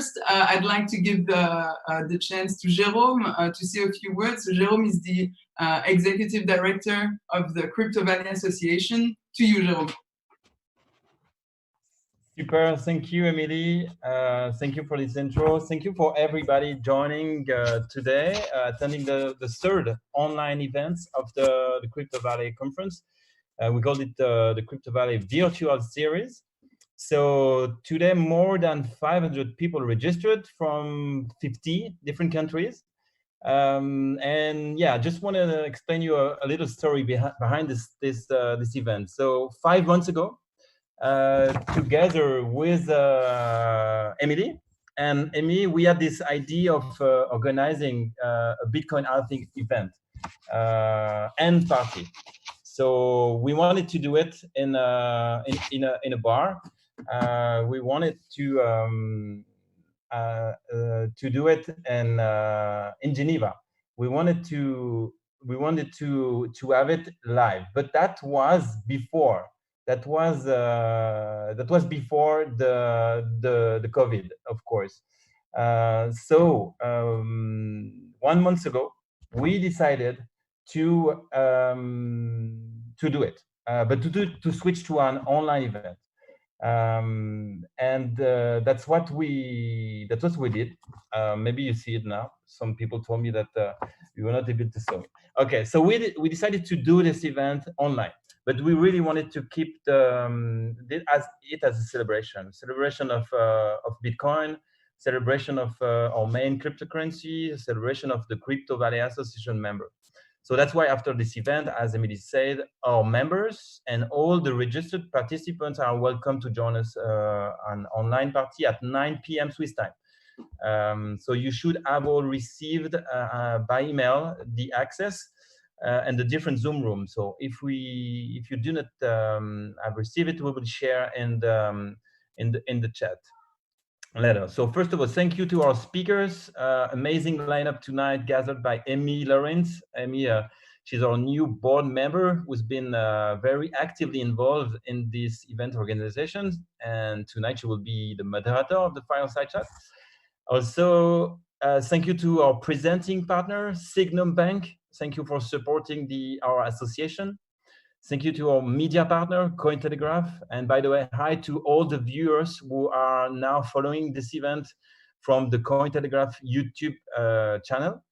first, I'd like to give the chance to Jérôme to say a few words. So Jérôme is the Executive Director of the Crypto Valley Association. To you, Jérôme. Super, thank you, Emily. Thank you for this intro. Thank you for everybody joining today, attending the third online event of the Crypto Valley conference. We called it the Crypto Valley Virtual Series. So today, more than 500 people registered from 50 different countries. And yeah, I just want to explain you a little story behind this event. So 5 months ago, together with Emily and Amy, we had this idea of organizing a Bitcoin halving event and party. So we wanted to do it in a bar. We wanted to do it in Geneva. We wanted to have it live, but that was before. That was before the COVID, of course. So 1 month ago, we decided to do it, but to switch to an online event, and that's what we did. Maybe you see it now. Some people told me that we were not able to show it. Okay, so we decided to do this event online. But we really wanted to keep it as a celebration of Bitcoin, celebration of our main cryptocurrency, celebration of the Crypto Valley Association member. So that's why after this event, as Emily said, our members and all the registered participants are welcome to join us an online party at 9 p.m. Swiss time. So you should have all received by email the access and the different Zoom rooms. So if you do not have received it, we will share in the chat later. So first of all, thank you to our speakers. Amazing lineup tonight, gathered by Amy Lawrence. Amy, she's our new board member who's been very actively involved in this event organization, and tonight she will be the moderator of the fireside chat. Also, thank you to our presenting partner, Signum Bank. Thank you for supporting our association. Thank you to our media partner, Cointelegraph. And by the way, hi to all the viewers who are now following this event from the Cointelegraph YouTube channel.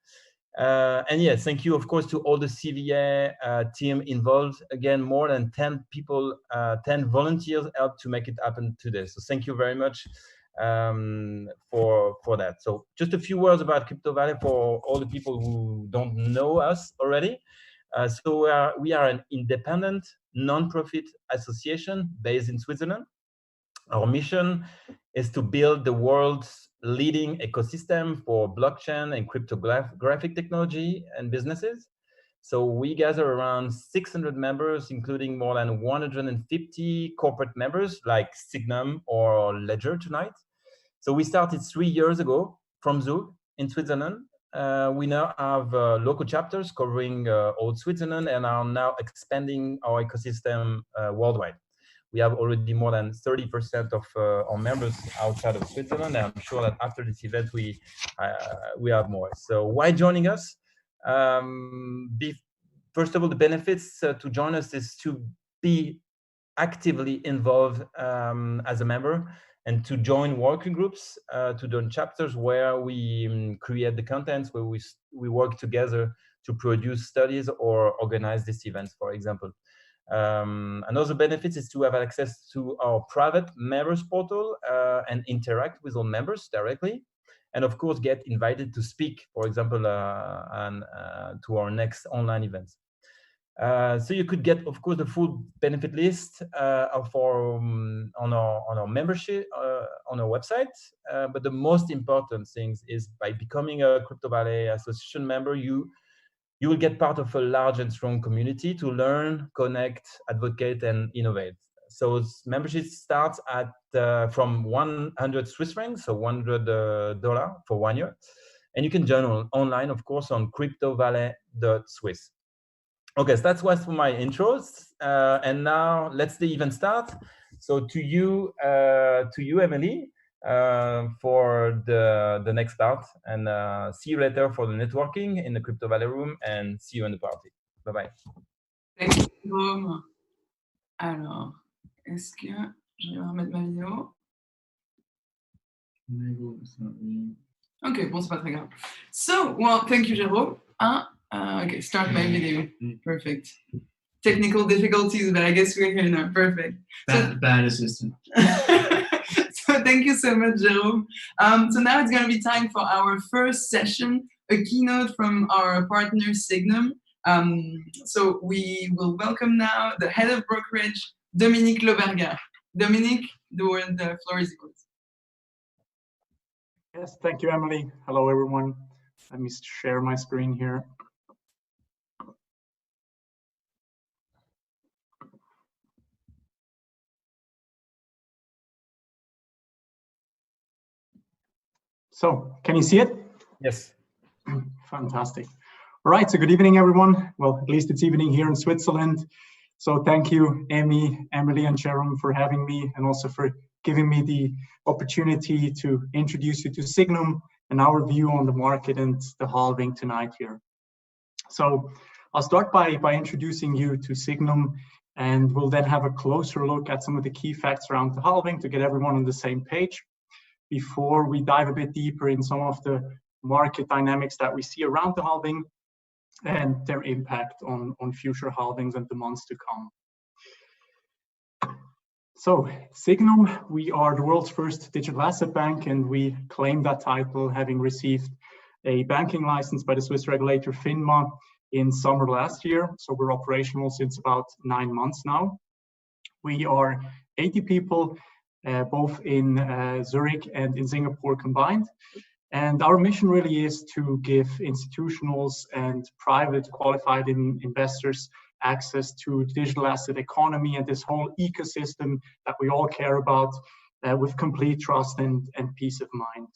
And yes, thank you, of course, to all the CVA team involved. Again, more than 10 people, 10 volunteers helped to make it happen today. So thank you very much for that. So just a few words about Crypto Valley for all the people who don't know us already. So we are an independent, non-profit association based in Switzerland. Our mission is to build the world's leading ecosystem for blockchain and cryptographic technology and businesses. So we gather around 600 members, including more than 150 corporate members like Signum or Ledger tonight. So we started 3 years ago from Zug in Switzerland. We now have local chapters covering all Switzerland and are now expanding our ecosystem worldwide. We have already more than 30% of our members outside of Switzerland, and I'm sure that after this event we have more. So why joining us? First of all, the benefits to join us is to be actively involved as a member, and to join working groups, to join chapters where we create the contents, where we work together to produce studies or organize these events, for example. Another benefit is to have access to our private members portal and interact with our members directly, and of course get invited to speak, for example, to our next online events. So you could get, of course, the full benefit list on our membership on our website. But the most important thing is by becoming a Crypto Valley Association member, you will get part of a large and strong community to learn, connect, advocate, and innovate. So membership starts at from 100 Swiss francs, so $100 for 1 year, and you can join online, of course, on cryptovalley.swiss. Okay, so that's what's for my intros, and now let's the event start. So to you, Emily, for the next start. And see you later for the networking in the Crypto Valley room, and see you in the party. Bye-bye. Thank you, Jérôme. Alors, est-ce que je vais remettre ma vidéo? Ok, bon, c'est pas très grave. So, well, thank you, Jérôme. Okay, start my video. Perfect. Technical difficulties, but I guess we're here now. Perfect. Bad assistant. So thank you so much, Jérôme. So now it's going to be time for our first session, a keynote from our partner Signum. So we will welcome now the head of brokerage, Dominique Lauberger. Dominique, the floor is yours. Yes, thank you, Emily. Hello, everyone. Let me share my screen here. So, can you see it? Yes. Fantastic. All right, so good evening, everyone. Well, at least it's evening here in Switzerland. So thank you, Amy, Emily, and Jerome for having me, and also for giving me the opportunity to introduce you to Signum and our view on the market and the halving tonight here. So I'll start by introducing you to Signum, and we'll then have a closer look at some of the key facts around the halving to get everyone on the same page before we dive a bit deeper in some of the market dynamics that we see around the halving and their impact on future halvings and the months to come. So Signum, we are the world's first digital asset bank, and we claim that title having received a banking license by the Swiss regulator FINMA in summer last year. So we're operational since about 9 months now. We are 80 people, both in Zurich and in Singapore combined. And our mission really is to give institutionals and private qualified investors access to the digital asset economy and this whole ecosystem that we all care about with complete trust and peace of mind.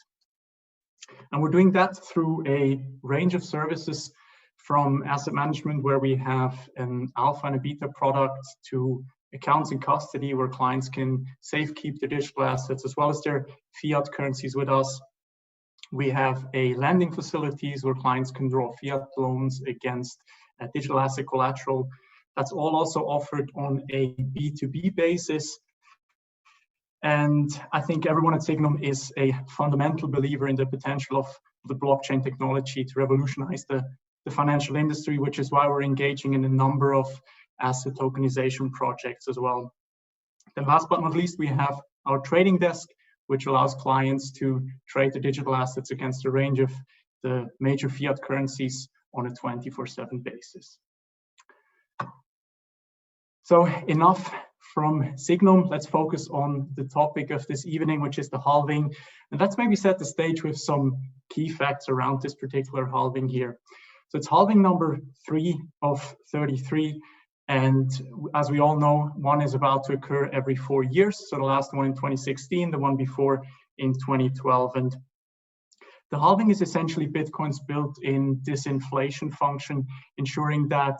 And we're doing that through a range of services, from asset management, where we have an alpha and a beta product, to accounts and custody, where clients can safekeep their digital assets as well as their fiat currencies with us. We have a lending facilities where clients can draw fiat loans against digital asset collateral. That's all also offered on a B2B basis. And I think everyone at Signum is a fundamental believer in the potential of the blockchain technology to revolutionize the financial industry, which is why we're engaging in a number of asset tokenization projects as well. Then last but not least, we have our trading desk, which allows clients to trade the digital assets against a range of the major fiat currencies on a 24/7 basis. So enough from Signum, let's focus on the topic of this evening, which is the halving. And let's maybe set the stage with some key facts around this particular halving here. So it's halving number 3 of 33. And as we all know, one is about to occur every 4 years. So the last one in 2016, the one before in 2012. And the halving is essentially Bitcoin's built-in disinflation function, ensuring that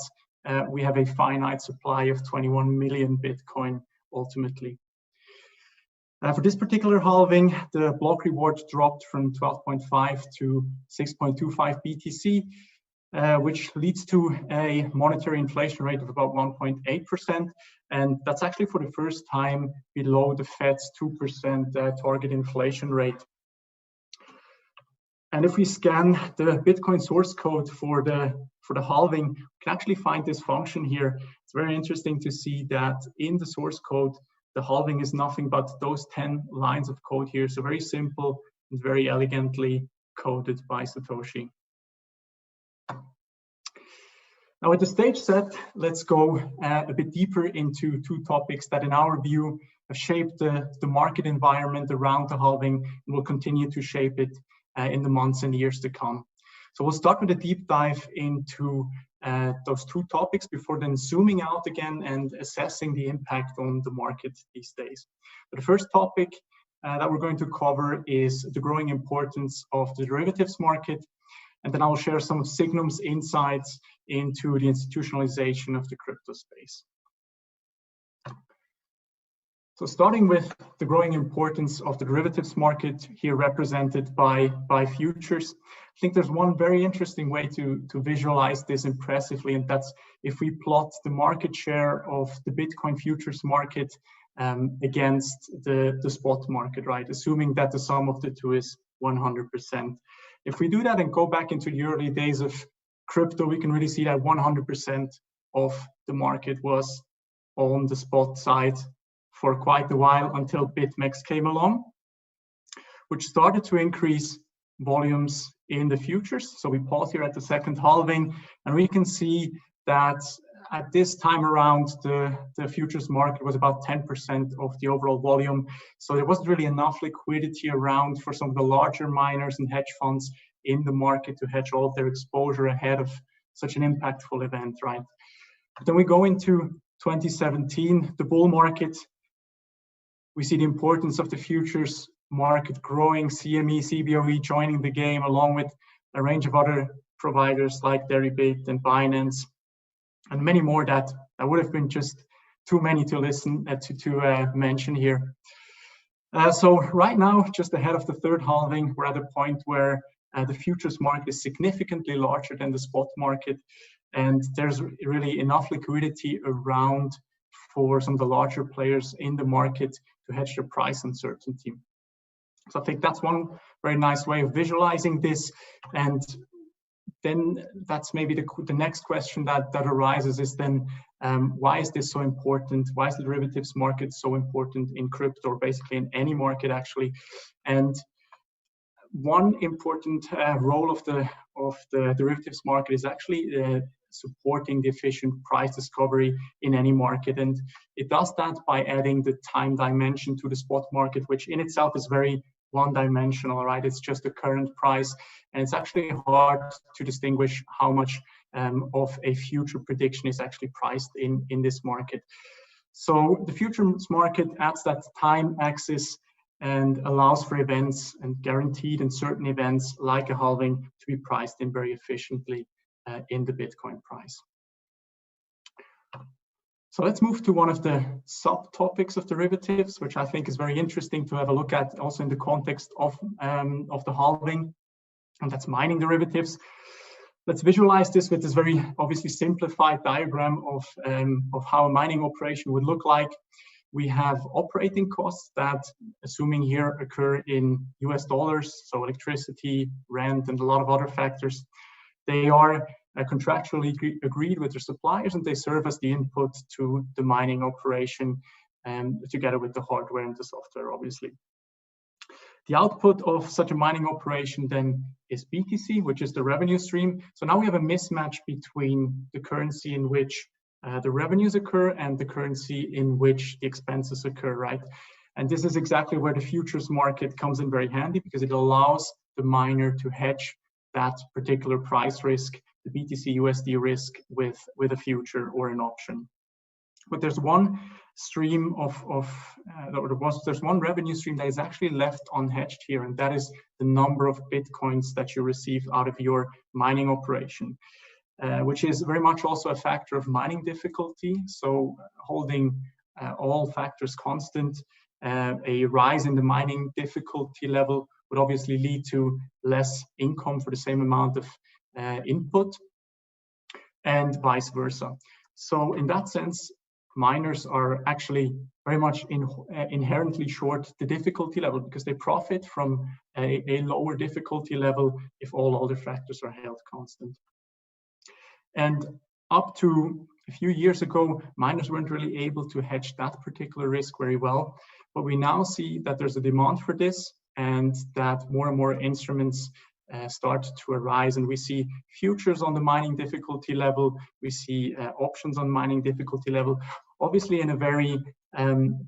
we have a finite supply of 21 million Bitcoin ultimately. For this particular halving, the block reward dropped from 12.5 to 6.25 BTC. Which leads to a monetary inflation rate of about 1.8%. And that's actually for the first time below the Fed's 2% target inflation rate. And if we scan the Bitcoin source code for the halving, we can actually find this function here. It's very interesting to see that in the source code, the halving is nothing but those 10 lines of code here. So very simple and very elegantly coded by Satoshi. Now with the stage set, let's go a bit deeper into 2 topics that in our view have shaped the market environment around the halving and will continue to shape it in the months and years to come. So we'll start with a deep dive into those 2 topics before then zooming out again and assessing the impact on the market these days. But the first topic that we're going to cover is the growing importance of the derivatives market. And then I'll share some of Signum's insights into the institutionalization of the crypto space. So starting with the growing importance of the derivatives market, here represented by futures, I think there's one very interesting way to visualize this impressively, and that's if we plot the market share of the Bitcoin futures market against the spot market, right? Assuming that the sum of the two is 100%. If we do that and go back into the early days of crypto, we can really see that 100% of the market was on the spot side for quite a while until BitMEX came along, which started to increase volumes in the futures. So we pause here at the second halving, and we can see that at this time around, the futures market was about 10% of the overall volume. So there wasn't really enough liquidity around for some of the larger miners and hedge funds in the market to hedge all of their exposure ahead of such an impactful event, right? But then we go into 2017, the bull market. We see the importance of the futures market growing, CME, CBOE joining the game, along with a range of other providers like Deribit and Binance, and many more that would have been just too many to listen to mention here. So right now, just ahead of the third halving, we're at a point where the futures market is significantly larger than the spot market, and there's really enough liquidity around for some of the larger players in the market to hedge their price uncertainty. So I think that's one very nice way of visualizing this. And then that's maybe the next question that arises is then, why is this so important? Why is the derivatives market so important in crypto, or basically in any market actually? And one important role of the derivatives market is actually supporting the efficient price discovery in any market. And it does that by adding the time dimension to the spot market, which in itself is very one-dimensional, right? It's just the current price. And it's actually hard to distinguish how much of a future prediction is actually priced in this market. So the futures market adds that time axis and allows for events and guaranteed and certain events like a halving to be priced in very efficiently in the Bitcoin price. So let's move to one of the subtopics of derivatives, which I think is very interesting to have a look at also in the context of the halving, and that's mining derivatives. Let's visualize this with this very obviously simplified diagram of how a mining operation would look like. We have operating costs that, assuming here, occur in US dollars, so electricity, rent, and a lot of other factors. They are contractually agreed with their suppliers, and they serve as the input to the mining operation, together with the hardware and the software, obviously. The output of such a mining operation then is BTC, which is the revenue stream. So now we have a mismatch between the currency in which the revenues occur and the currency in which the expenses occur, right? And this is exactly where the futures market comes in very handy, because it allows the miner to hedge that particular price risk, the BTC USD risk, with a future or an option. But there's one stream there's one revenue stream that is actually left unhedged here, and that is the number of Bitcoins that you receive out of your mining operation, which is very much also a factor of mining difficulty. So holding all factors constant, a rise in the mining difficulty level would obviously lead to less income for the same amount of input, and vice versa. So in that sense, miners are actually very much inherently short the difficulty level, because they profit from a lower difficulty level if all other factors are held constant. And up to a few years ago, miners weren't really able to hedge that particular risk very well, but we now see that there's a demand for this, and that more and more instruments start to arise, and we see futures on the mining difficulty level, we see options on mining difficulty level, obviously in a very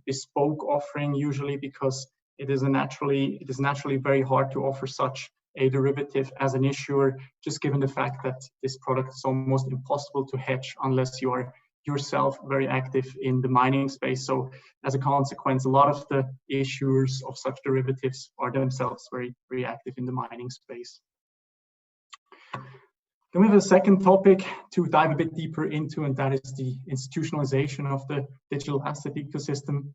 bespoke offering usually, because it is naturally very hard to offer such a derivative as an issuer, just given the fact that this product is almost impossible to hedge unless you are yourself very active in the mining space. So as a consequence, a lot of the issuers of such derivatives are themselves very, very active in the mining space. Then we have a second topic to dive a bit deeper into, and that is the institutionalization of the digital asset ecosystem.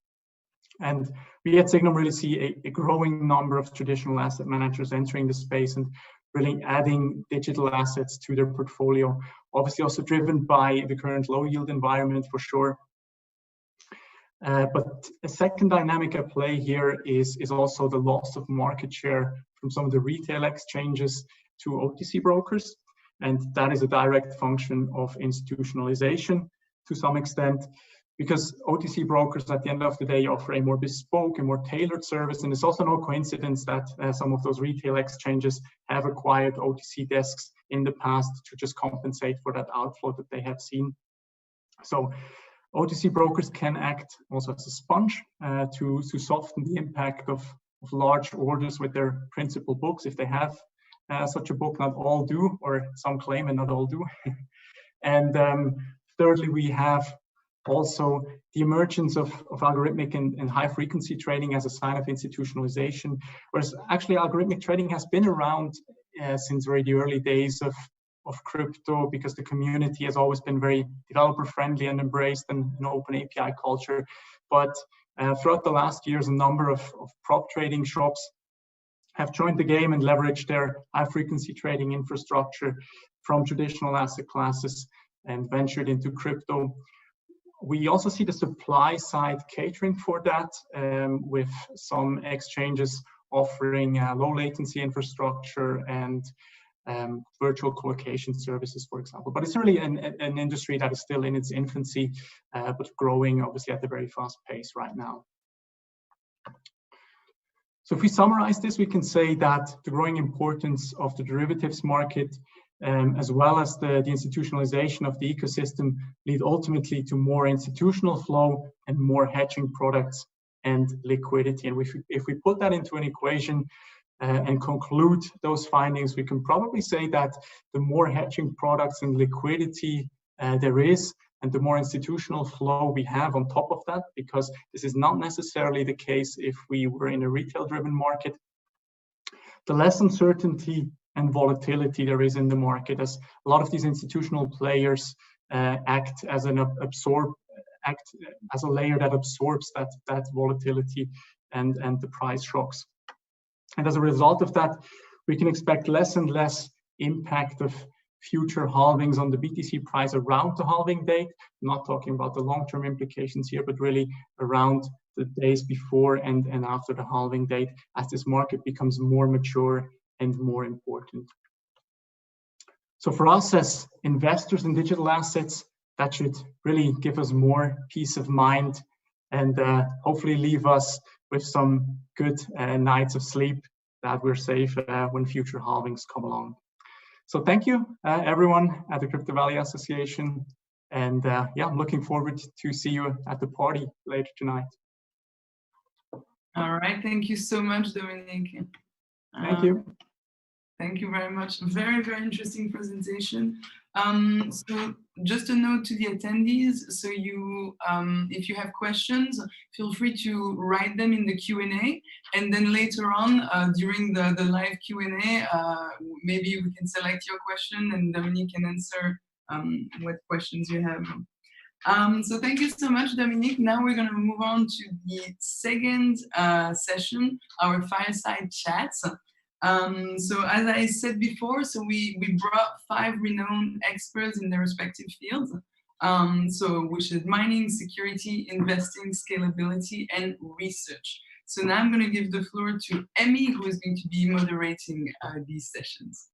And we at Signum really see a growing number of traditional asset managers entering the space and really adding digital assets to their portfolio. Obviously also driven by the current low yield environment for sure. But a second dynamic at play here is also the loss of market share from some of the retail exchanges to OTC brokers. And that is a direct function of institutionalization to some extent, because OTC brokers at the end of the day offer a more bespoke and more tailored service. And it's also no coincidence that some of those retail exchanges have acquired OTC desks in the past to just compensate for that outflow that they have seen. So OTC brokers can act also as a sponge to soften the impact of large orders with their principal books, if they have such a book. Not all do, or some claim and not all do. And thirdly, we have also the emergence of algorithmic and high frequency trading as a sign of institutionalization, whereas actually algorithmic trading has been around since very the early days of crypto, because the community has always been very developer friendly and embraced an open API culture. But throughout the last years, a number of prop trading shops have joined the game and leveraged their high frequency trading infrastructure from traditional asset classes and ventured into crypto. We also see the supply side catering for that, with some exchanges offering low latency infrastructure and virtual colocation services, for example. But it's really an industry that is still in its infancy, but growing obviously at a very fast pace right now. So if we summarize this, we can say that the growing importance of the derivatives market, as well as the institutionalization of the ecosystem, lead ultimately to more institutional flow and more hedging products and liquidity. And if we put that into an equation and conclude those findings, we can probably say that the more hedging products and liquidity there is, and the more institutional flow we have on top of that, because this is not necessarily the case if we were in a retail-driven market, the less uncertainty and volatility there is in the market, as a lot of these institutional players act as a layer that absorbs that volatility and the price shocks. And as a result of that, we can expect less and less impact of future halvings on the BTC price around the halving date. I'm not talking about the long-term implications here, but really around the days before and after the halving date, as this market becomes more mature and more important. So for us as investors in digital assets, that should really give us more peace of mind and hopefully leave us with some good nights of sleep, that we're safe when future halvings come along. So thank you, everyone at the Crypto Valley Association. And yeah, I'm looking forward to see you at the party later tonight. All right, thank you so much, Dominic. Thank you. Thank you very much. Very, very interesting presentation. So just a note to the attendees. So you, if you have questions, feel free to write them in the Q&A. And then later on, during the live Q&A, maybe we can select your question and Dominic can answer what questions you have. So thank you so much, Dominic. Now we're going to move on to the second session, our fireside chats. So as I said before, so we brought 5 renowned experts in their respective fields, so which is mining, security, investing, scalability, and research. So now I'm going to give the floor to Emmy, who is going to be moderating these sessions.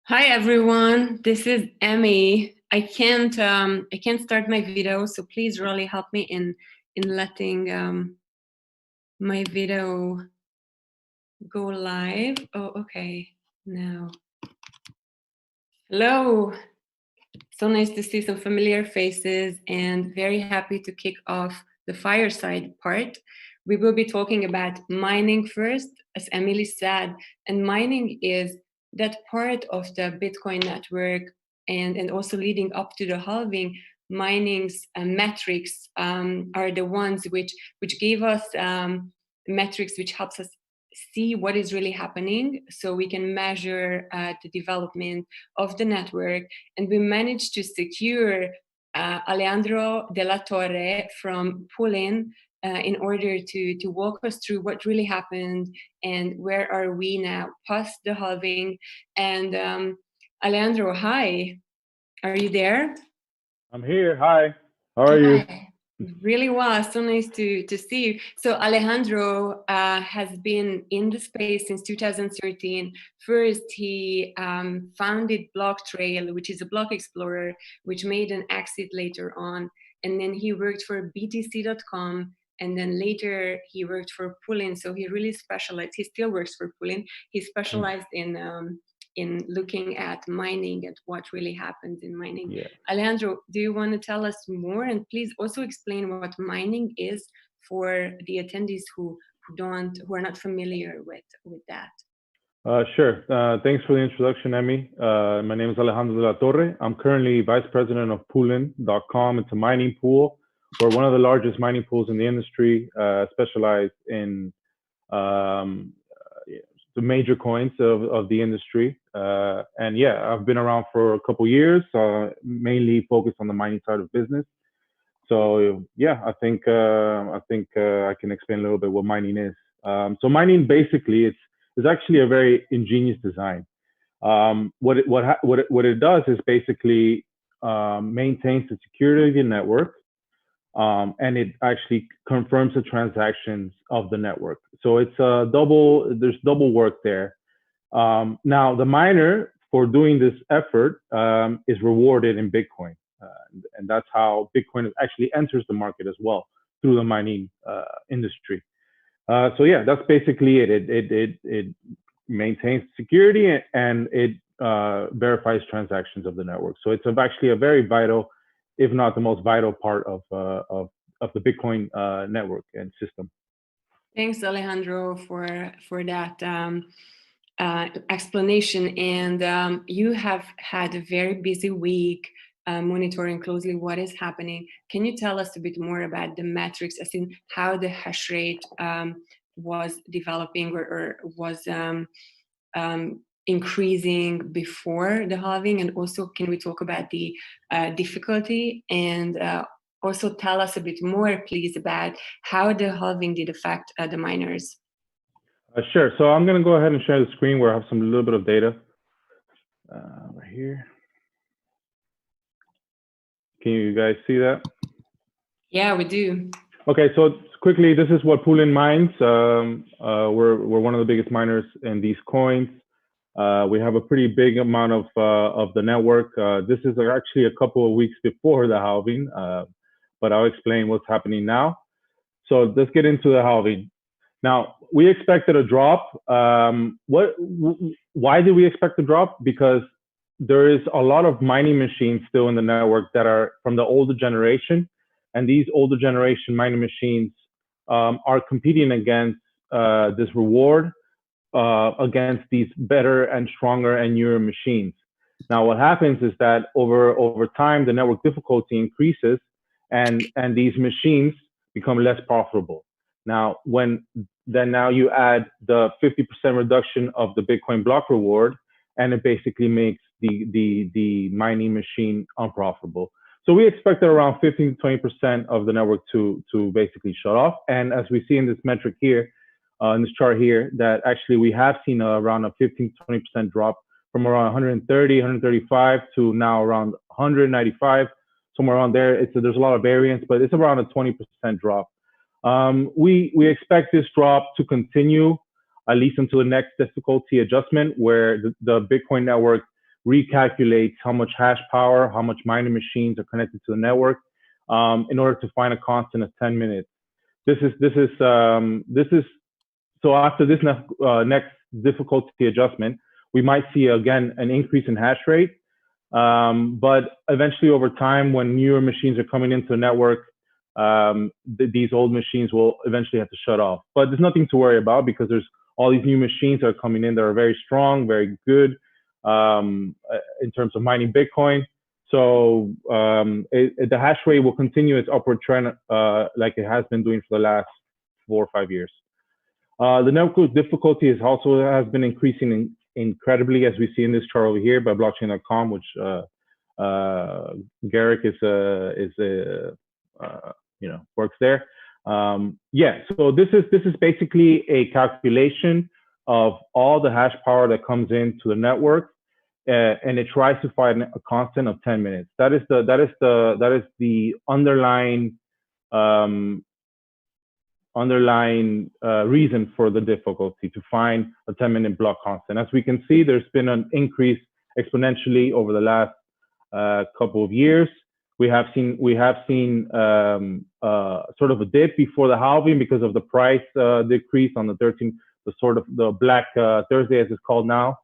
Hi everyone, this is Emmy. I can't start my video, so please really help me in letting my video go live. Oh, okay. Now. Hello. So nice to see some familiar faces and very happy to kick off the fireside part. We will be talking about mining first, as Emily said, and mining is that part of the Bitcoin network and also leading up to the halving. Mining's metrics are the ones which gave us metrics which helps us see what is really happening, so we can measure the development of the network. And we managed to secure Alejandro de la Torre from Pulin in order to walk us through what really happened and where are we now post the halving. And Alejandro, hi, are you there? I'm here. Hi. How are you? Hi. Really well. So nice to see you. So Alejandro has been in the space since 2013. First, he founded BlockTrail, which is a block explorer, which made an exit later on. And then he worked for BTC.com. And then later he worked for Pulin. So he really specialized. He still works for Pulin. He specialized in looking at mining and what really happens in mining. Yeah. Alejandro, do you want to tell us more? And please also explain what mining is for the attendees who are not familiar with that. Sure. Thanks for the introduction, Emmy. My name is Alejandro de la Torre. I'm currently vice president of Pulin.com. It's a mining pool. We're one of the largest mining pools in the industry, specialized in the major coins of the industry. And yeah, I've been around for a couple years, mainly focused on the mining side of business. So yeah, I think I can explain a little bit what mining is. So mining basically is actually a very ingenious design. What it does is basically maintains the security of the network, and it actually confirms the transactions of the network. So it's there's double work there. Now the miner, for doing this effort, is rewarded in Bitcoin, and that's how Bitcoin actually enters the market as well, through the mining industry. So yeah, that's basically it. It maintains security and it verifies transactions of the network. So it's actually a very vital, if not the most vital part of the Bitcoin network and system. Thanks, Alejandro, for that explanation. And you have had a very busy week monitoring closely what is happening. Can you tell us a bit more about the metrics, as in how the hash rate was developing or was increasing before the halving? And also, can we talk about the difficulty, and also tell us a bit more, please, about how the halving did affect the miners? Sure. So I'm going to go ahead and share the screen where I have some little bit of data right here. Can you guys see that? Yeah, we do. Okay, so quickly, this is what Pulin mines. We're one of the biggest miners in these coins. We have a pretty big amount of the network. This is actually a couple of weeks before the halving, but I'll explain what's happening now. So let's get into the halving. Now, we expected a drop. Why did we expect a drop? Because there is a lot of mining machines still in the network that are from the older generation. And these older generation mining machines are competing against this reward, against these better and stronger and newer machines. Now, what happens is that over time, the network difficulty increases, and these machines become less profitable. Now, now you add the 50% reduction of the Bitcoin block reward, and it basically makes the mining machine unprofitable. So we expected around 15 to 20% of the network to basically shut off. And as we see in this metric here, in this chart here, that actually we have seen around a 15 to 20% drop from around 130, 135 to now around 195, somewhere around there. There's a lot of variance, but it's around a 20% drop. We expect this drop to continue at least until the next difficulty adjustment, where the Bitcoin network recalculates how much hash power, how much mining machines are connected to the network, in order to find a constant of 10 minutes. So after this next difficulty adjustment, we might see again an increase in hash rate. But eventually, over time, when newer machines are coming into the network, these old machines will eventually have to shut off. But there's nothing to worry about, because there's all these new machines that are coming in that are very strong, very good in terms of mining Bitcoin. So the hash rate will continue its upward trend like it has been doing for the last 4 or 5 years. The network difficulty has been increasing incredibly, as we see in this chart over here by blockchain.com, which Garrick is works there. Yeah, so this is basically a calculation of all the hash power that comes into the network, and it tries to find a constant of 10 minutes. That is the underlying reason for the difficulty, to find a 10-minute block constant. As we can see, there's been an increase exponentially over the last couple of years. We have seen sort of a dip before the halving because of the price decrease on the 13th, the Black Thursday, as it's called now,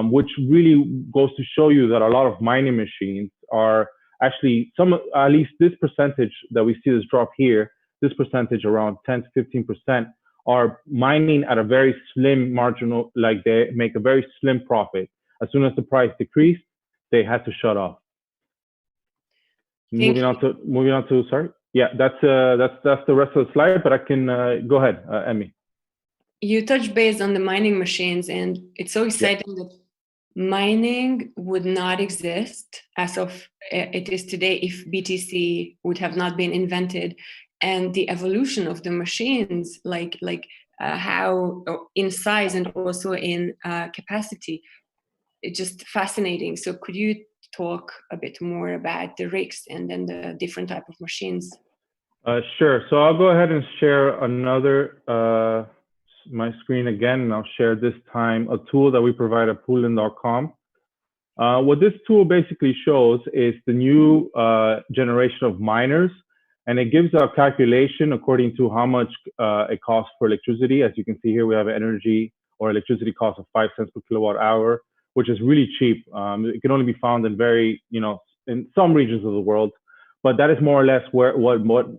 which really goes to show you that a lot of mining machines are actually, at least this percentage that we see this drop here, this percentage around 10 to 15% are mining at a very slim marginal, like they make a very slim profit. As soon as the price decreased, they had to shut off. Moving on to sorry. Yeah, that's the rest of the slide, but I can go ahead, Emmy. You touched base on the mining machines, and it's so exciting that mining would not exist as of it is today if BTC would have not been invented. And the evolution of the machines, like how in size and also in capacity, it's just fascinating. So could you talk a bit more about the rigs and then the different type of machines? Sure. So I'll go ahead and share another my screen again, and I'll share this time a tool that we provide at poolin.com. What this tool basically shows is the new generation of miners. And it gives a calculation according to how much it costs for electricity. As you can see here, we have an energy or electricity cost of 5 cents per kilowatt hour, which is really cheap. It can only be found in in some regions of the world, but that is more or less what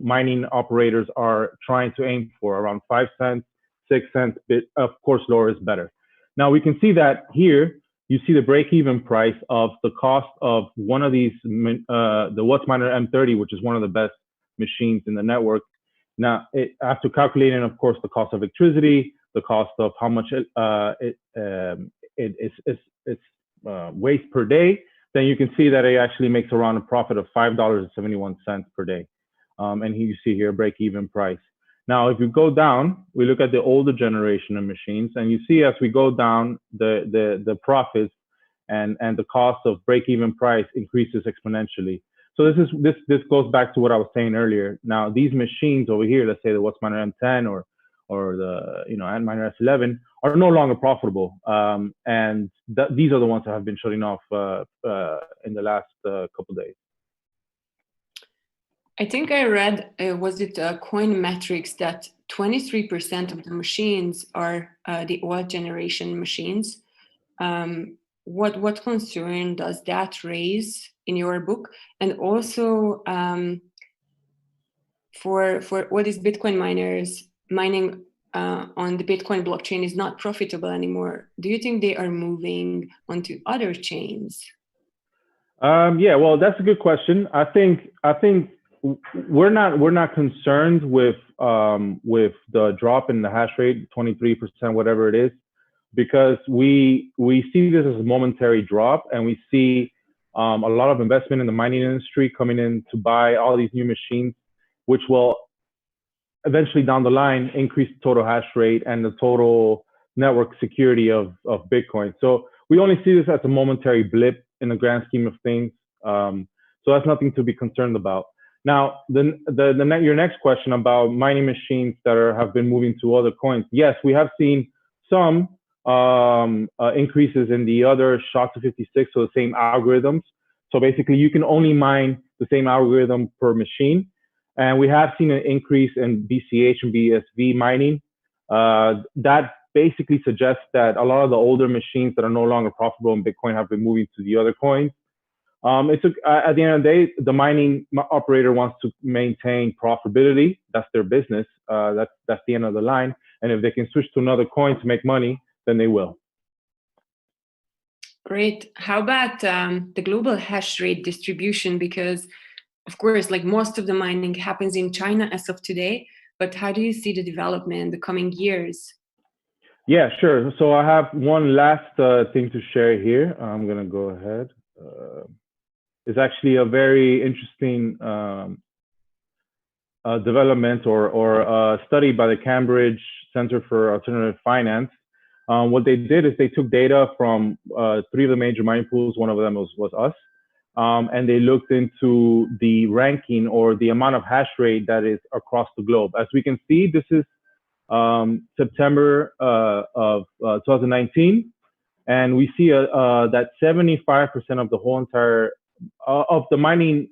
mining operators are trying to aim for, around 5 cents, 6 cents. Of course, lower is better. Now we can see that here, you see the break-even price of the cost of one of these, the WhatsMiner M30, which is one of the best machines in the network. Now, after calculating, of course, the cost of electricity, the cost of how much it waste per day, then you can see that it actually makes around a profit of $5.71 per day. And here you see here break-even price. Now, if you go down, we look at the older generation of machines, and you see as we go down, the profits and the cost of break-even price increases exponentially. So this goes back to what I was saying earlier. Now these machines over here, let's say the WhatsMiner M10 or the Antminer S11, are no longer profitable, and these are the ones that have been shutting off in the last couple of days. I think I read, was it Coin Metrics, that 23% of the machines are the old generation machines. What concern does that raise in your book? And also for all these Bitcoin miners, mining on the Bitcoin blockchain is not profitable anymore. Do you think they are moving onto other chains? Yeah, well, that's a good question. I think we're not concerned with the drop in the hash rate, 23%, whatever it is, because we see this as a momentary drop, and we see a lot of investment in the mining industry coming in to buy all these new machines, which will eventually down the line increase the total hash rate and the total network security of Bitcoin. So we only see this as a momentary blip in the grand scheme of things. So that's nothing to be concerned about. Now, your next question about mining machines that have been moving to other coins. Yes, we have seen some increases in the other SHA-256, so the same algorithms. So basically, you can only mine the same algorithm per machine. And we have seen an increase in BCH and BSV mining. That basically suggests that a lot of the older machines that are no longer profitable in Bitcoin have been moving to the other coins. At the end of the day, the mining operator wants to maintain profitability. That's their business. That's the end of the line. And if they can switch to another coin to make money, then they will. Great. How about the global hash rate distribution? Because, of course, like most of the mining happens in China as of today. But how do you see the development in the coming years? Yeah, sure. So I have one last thing to share here. I'm going to go ahead. is actually a very interesting development or study by the Cambridge Center for Alternative Finance. What they did is they took data from 3 of the major mining pools. One of them was us. And they looked into the ranking or the amount of hash rate that is across the globe. As we can see, this is September of 2019. And we see that 75% of the whole entire, of the mining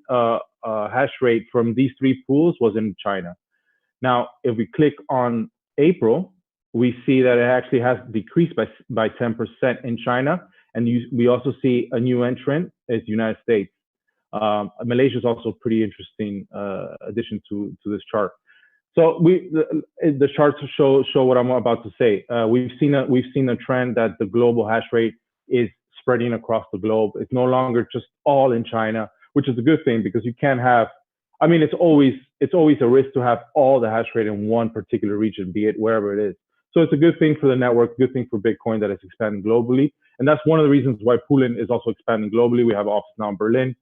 hash rate from these 3 pools was in China. Now, if we click on April, we see that it actually has decreased by 10% in China. And we also see a new entrant is the United States. Malaysia is also a pretty interesting addition to this chart. So the charts show what I'm about to say. We've seen a trend that the global hash rate is spreading across the globe. It's no longer just all in China, which is a good thing because you can't have. I mean, it's always a risk to have all the hash rate in one particular region, be it wherever it is. So it's a good thing for the network, good thing for Bitcoin that it's expanding globally. And that's one of the reasons why Poolin is also expanding globally. We have an office now in Berlin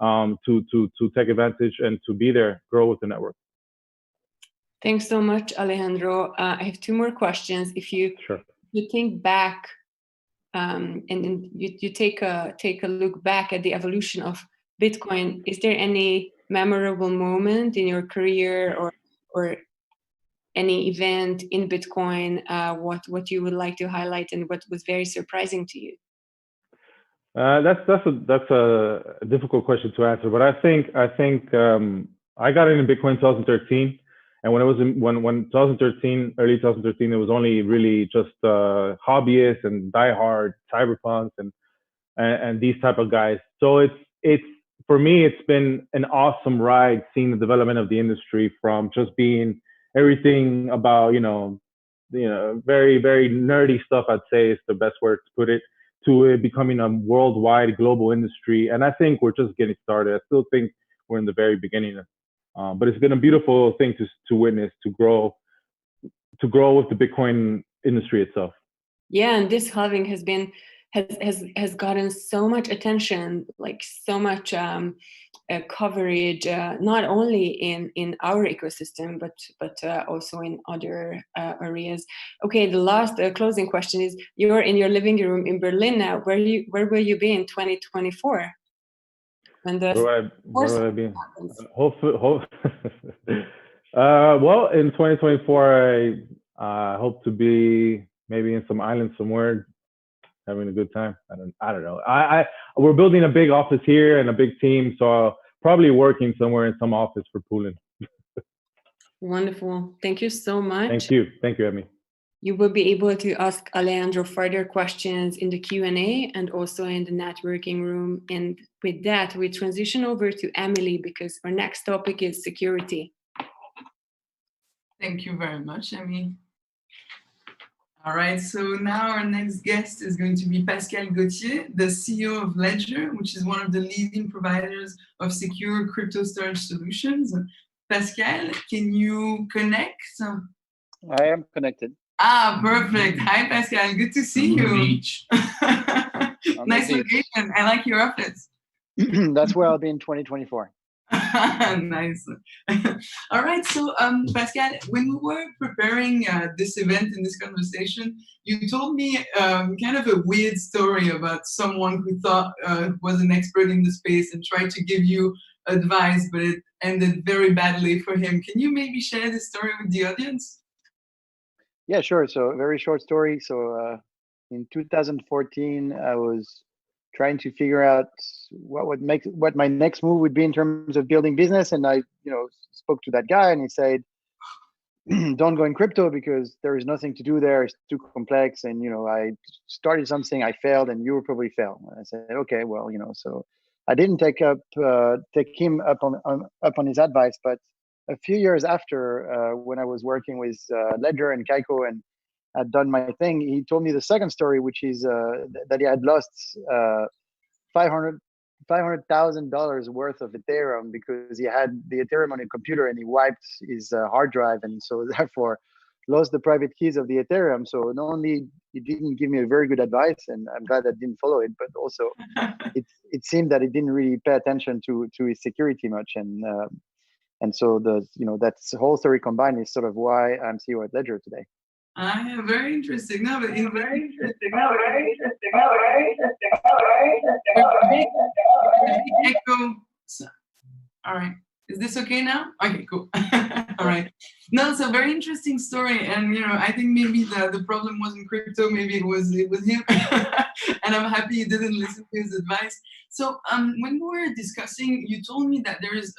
to take advantage and to be there, grow with the network. Thanks so much, Alejandro. I have 2 more questions. If you think back and you take a look back at the evolution of Bitcoin, is there any memorable moment in your career or any event in Bitcoin, what you would like to highlight and what was very surprising to you? That's a difficult question to answer, but I think I got into Bitcoin in 2013, and when 2013, early 2013, it was only really just hobbyists and diehard cyberpunks and these type of guys. So it's for me, it's been an awesome ride seeing the development of the industry from just being everything about, very, very nerdy stuff, I'd say is the best word to put it, to it becoming a worldwide global industry. And I think we're just getting started. I still think we're in the very beginning. But it's been a beautiful thing to witness, to grow with the Bitcoin industry itself. Yeah, and this halving has gotten so much attention, like so much coverage, not only in our ecosystem but also in other areas. Okay, the last closing question is: you're in your living room in Berlin now. Where will you be in 2024? Where will I be? Hopefully, well, in 2024, I hope to be maybe in some island somewhere, having a good time. I don't know. We're building a big office here and a big team, so probably working somewhere in some office for Poolin. Wonderful. Thank you so much. Thank you, Emmy. You will be able to ask Alejandro further questions in the Q&A and also in the networking room. And with that, we transition over to Emily because our next topic is security. Thank you very much, Emmy. All right, so now our next guest is going to be Pascal Gauthier, the CEO of Ledger, which is one of the leading providers of secure crypto storage solutions. Pascal, can you connect? I am connected. Ah, perfect. Hi, Pascal. Good to see you. Nice location. I like your office. That's where I'll be in 2024. Nice. All right. So, Pascal, when we were preparing this event and this conversation, you told me kind of a weird story about someone who thought was an expert in the space and tried to give you advice, but it ended very badly for him. Can you maybe share this story with the audience? Yeah, sure. So, a very short story. So, in 2014, I was trying to figure out what my next move would be in terms of building business, and I, spoke to that guy, and he said, "Don't go in crypto because there is nothing to do there. It's too complex." And I started something, I failed, and you will probably fail. And I said, "Okay, well, so I didn't take him up on his advice." But a few years after, when I was working with Ledger and Kaiko and had done my thing, he told me the second story, which is that he had lost $500,000 worth of Ethereum because he had the Ethereum on a computer and he wiped his hard drive, and so therefore lost the private keys of the Ethereum. So not only it didn't give me a very good advice, and I'm glad I didn't follow it, but also it seemed that it didn't really pay attention to its security much, and so that whole story combined is sort of why I'm CEO at Ledger today. Very interesting. No, but very interesting. Echo. All right. Is this okay now? Okay, cool. All right. No, it's a very interesting story, and I think maybe the problem wasn't crypto, maybe it was him, and I'm happy you didn't listen to his advice. So when we were discussing, you told me that there is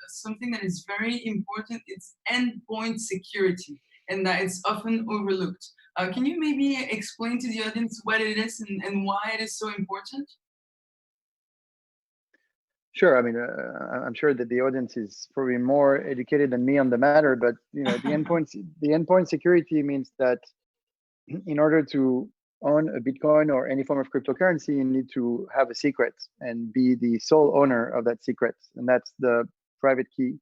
something that is very important. It's endpoint security, and that it's often overlooked. Can you maybe explain to the audience what it is and why it is so important? Sure. I mean, I'm sure that the audience is probably more educated than me on the matter, but the endpoint security means that in order to own a Bitcoin or any form of cryptocurrency, you need to have a secret and be the sole owner of that secret, and that's the private key,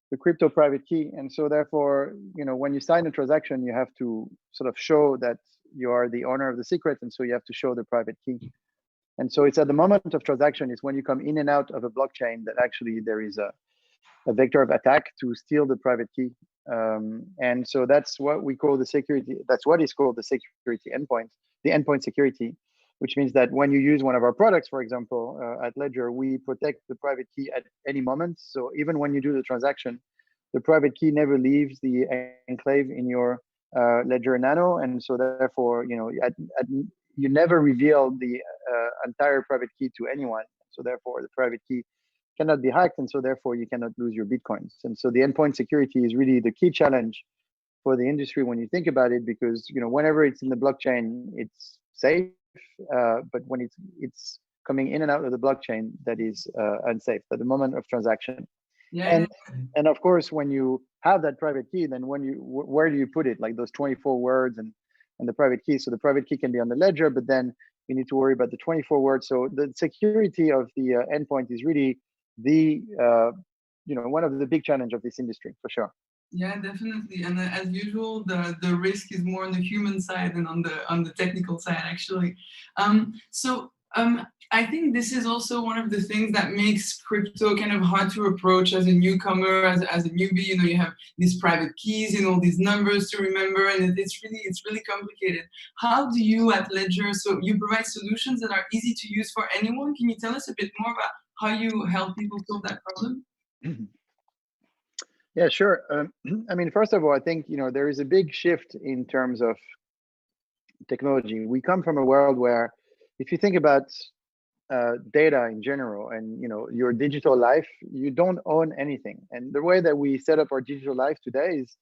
the crypto private key. And so therefore, when you sign a transaction, you have to sort of show that you are the owner of the secret, and so you have to show the private key. And so it's at the moment of transaction is when you come in and out of a blockchain that actually there is a vector of attack to steal the private key. And so that's what we call the security. That's what is called the security endpoint, the endpoint security, which means that when you use one of our products, for example, at Ledger, we protect the private key at any moment. So even when you do the transaction, the private key never leaves the enclave in your Ledger Nano. And so therefore, you never reveal the entire private key to anyone. So therefore, the private key cannot be hacked, and so therefore you cannot lose your Bitcoins. And so the endpoint security is really the key challenge for the industry when you think about it, because whenever it's in the blockchain, it's safe, but when it's coming in and out of the blockchain, that is unsafe at the moment of transaction. Yeah. And of course, when you have that private key, then where do you put it? Like those 24 words and the private key. So the private key can be on the ledger, but then you need to worry about the 24 words. So the security of the endpoint is really one of the big challenge of this industry, for sure. Yeah, definitely. And as usual, the risk is more on the human side than on the technical side, actually. I think this is also one of the things that makes crypto kind of hard to approach as a newcomer, as a newbie. You have these private keys, these numbers to remember, and it's really complicated. How do you at Ledger, so you provide solutions that are easy to use for anyone? Can you tell us a bit more about how you help people solve that problem? Yeah, sure. I mean, first of all, I think there is a big shift in terms of technology. We come from a world where, if you think about data in general and your digital life, you don't own anything. And the way that we set up our digital life today is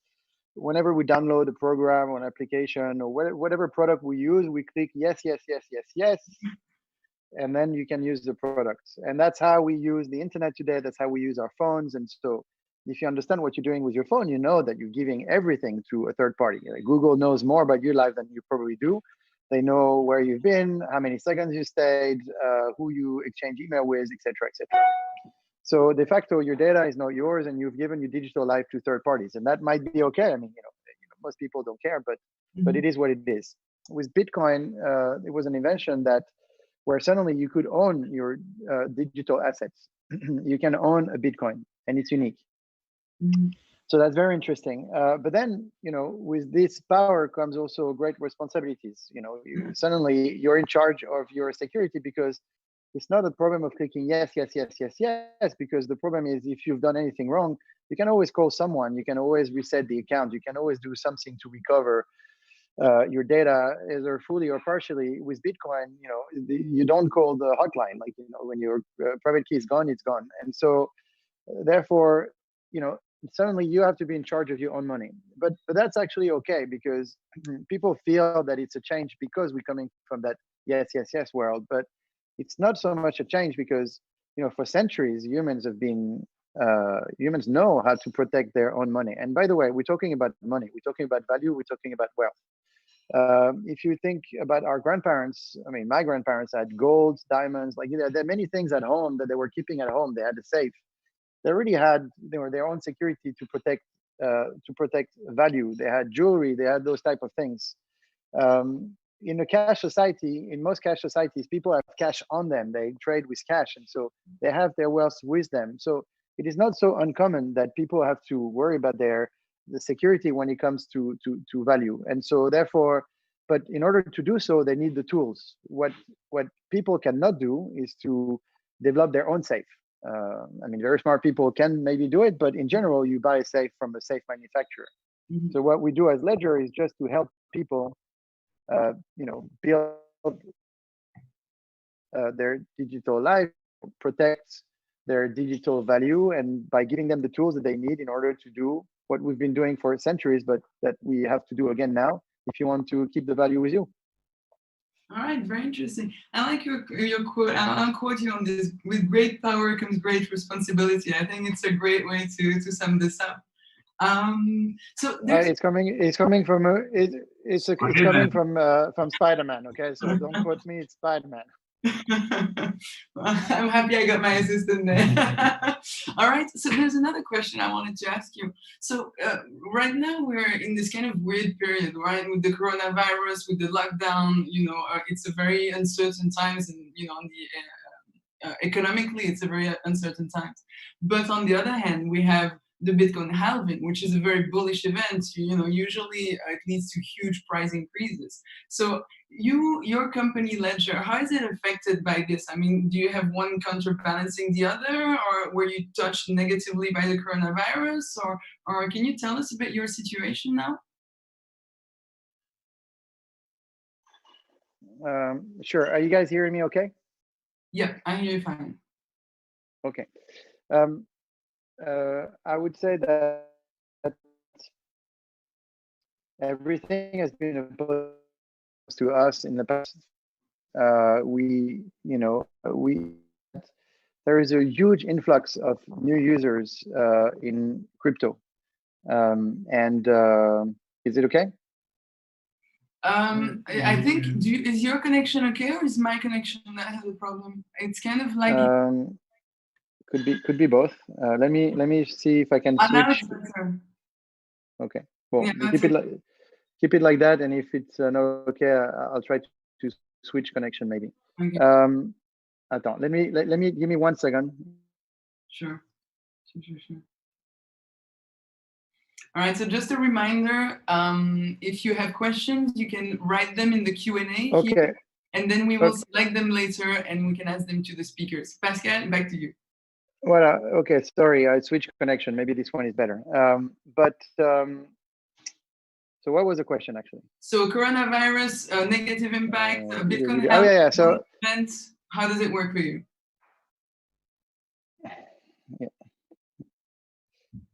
whenever we download a program or an application or whatever product we use, we click yes, yes, yes, yes, yes, and then you can use the products. And that's how we use the internet today. That's how we use our phones. And so if you understand what you're doing with your phone, you know that you're giving everything to a third party. Like Google knows more about your life than you probably do. They know where you've been, how many seconds you stayed, who you exchange email with, etc., etc. So de facto, your data is not yours, and you've given your digital life to third parties, and that might be okay. I mean, most people don't care, but it is what it is. With Bitcoin, it was an invention where suddenly you could own your digital assets. You can own a Bitcoin, and it's unique. So that's very interesting. But then, with this power comes also great responsibilities. Suddenly you're in charge of your security, because it's not a problem of clicking yes, yes, yes, yes, yes, because the problem is if you've done anything wrong, you can always call someone. You can always reset the account. You can always do something to recover your data, either fully or partially. With Bitcoin, you don't call the hotline. Like, when your private key is gone, it's gone. And so therefore, suddenly you have to be in charge of your own money. But that's actually okay, because people feel that it's a change because we're coming from that yes, yes, yes world. But it's not so much a change, because for centuries humans know how to protect their own money. And by the way, we're talking about money, we're talking about value, we're talking about wealth. If you think about our grandparents, I mean, my grandparents had gold, diamonds, like there are many things at home that they were keeping at home. They had a safe. They already had their own security to protect to protect value. They had jewelry, they had those type of things. In a cash society, in most cash societies, people have cash on them. They trade with cash, and so they have their wealth with them. So it is not so uncommon that people have to worry about the security when it comes to value. And so therefore, but in order to do so, they need the tools. What people cannot do is to develop their own safe. I mean, very smart people can maybe do it, but in general, you buy a safe from a safe manufacturer. Mm-hmm. So what we do as Ledger is just to help people, build their digital life, protect their digital value, and by giving them the tools that they need in order to do what we've been doing for centuries, but that we have to do again now if you want to keep the value with you. All right, very interesting. I like your quote. I'll quote you on this: "With great power comes great responsibility." I think it's a great way to sum this up. So it's coming from Spider-Man. Okay, so don't quote me. It's Spider-Man. I'm happy I got my assistant there. All right, so there's another question I wanted to ask you. So right now we're in this kind of weird period, right? With the coronavirus, with the lockdown, it's a very uncertain times, and on the economically, it's a very uncertain times. But on the other hand, we have the Bitcoin halving, which is a very bullish event. Usually it leads to huge price increases. So your company Ledger, how is it affected by this? I mean, do you have one counterbalancing the other, or were you touched negatively by the coronavirus, or can you tell us a bit your situation now? Sure. Are you guys hearing me okay? Yeah, I hear you fine. Okay. I would say that everything has been opposed to us in the past. There is a huge influx of new users in crypto. Is it okay? I think, is your connection okay, or is my connection that has a problem? It's kind of like could be both. Let me see if I can switch. Now it's better. Okay. Well, Yeah, keep it like that, and if it's not okay, I'll try to switch connection maybe. Okay. Attends, let me give me 1 second. Sure. All right, so just a reminder, if you have questions, you can write them in the Q&A okay. here, and then we will select them later and we can ask them to the speakers. Pascal, back to you. Well, okay, sorry, I switched connection. Maybe this one is better. So what was the question actually? So coronavirus, negative impact, Bitcoin event, how does it work for you? Yeah.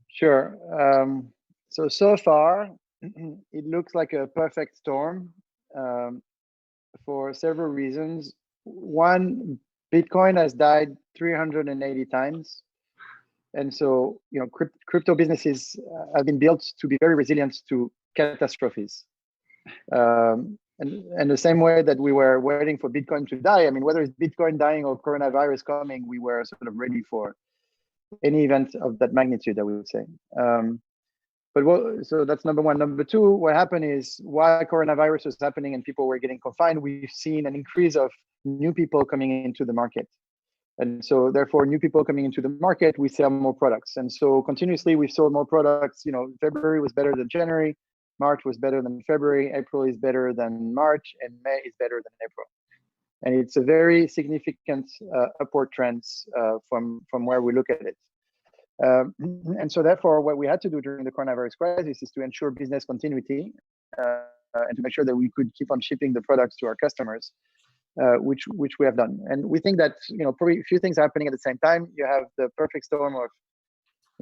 Sure. So far, it looks like a perfect storm for several reasons. One, Bitcoin has died 380 times. And so, crypto businesses have been built to be very resilient to catastrophes. And the same way that we were waiting for Bitcoin to die, I mean, whether it's Bitcoin dying or coronavirus coming, we were sort of ready for any event of that magnitude, I would say. So that's number one. Number two, what happened is while coronavirus was happening and people were getting confined, we've seen an increase of new people coming into the market. And so therefore, new people coming into the market, we sell more products. And so continuously we've sold more products. February was better than January, March was better than February, April is better than March, and May is better than April. And it's a very significant upward trends from where we look at it. And so therefore, what we had to do during the coronavirus crisis is to ensure business continuity and to make sure that we could keep on shipping the products to our customers, which we have done. And we think that probably a few things are happening at the same time. You have the perfect storm of,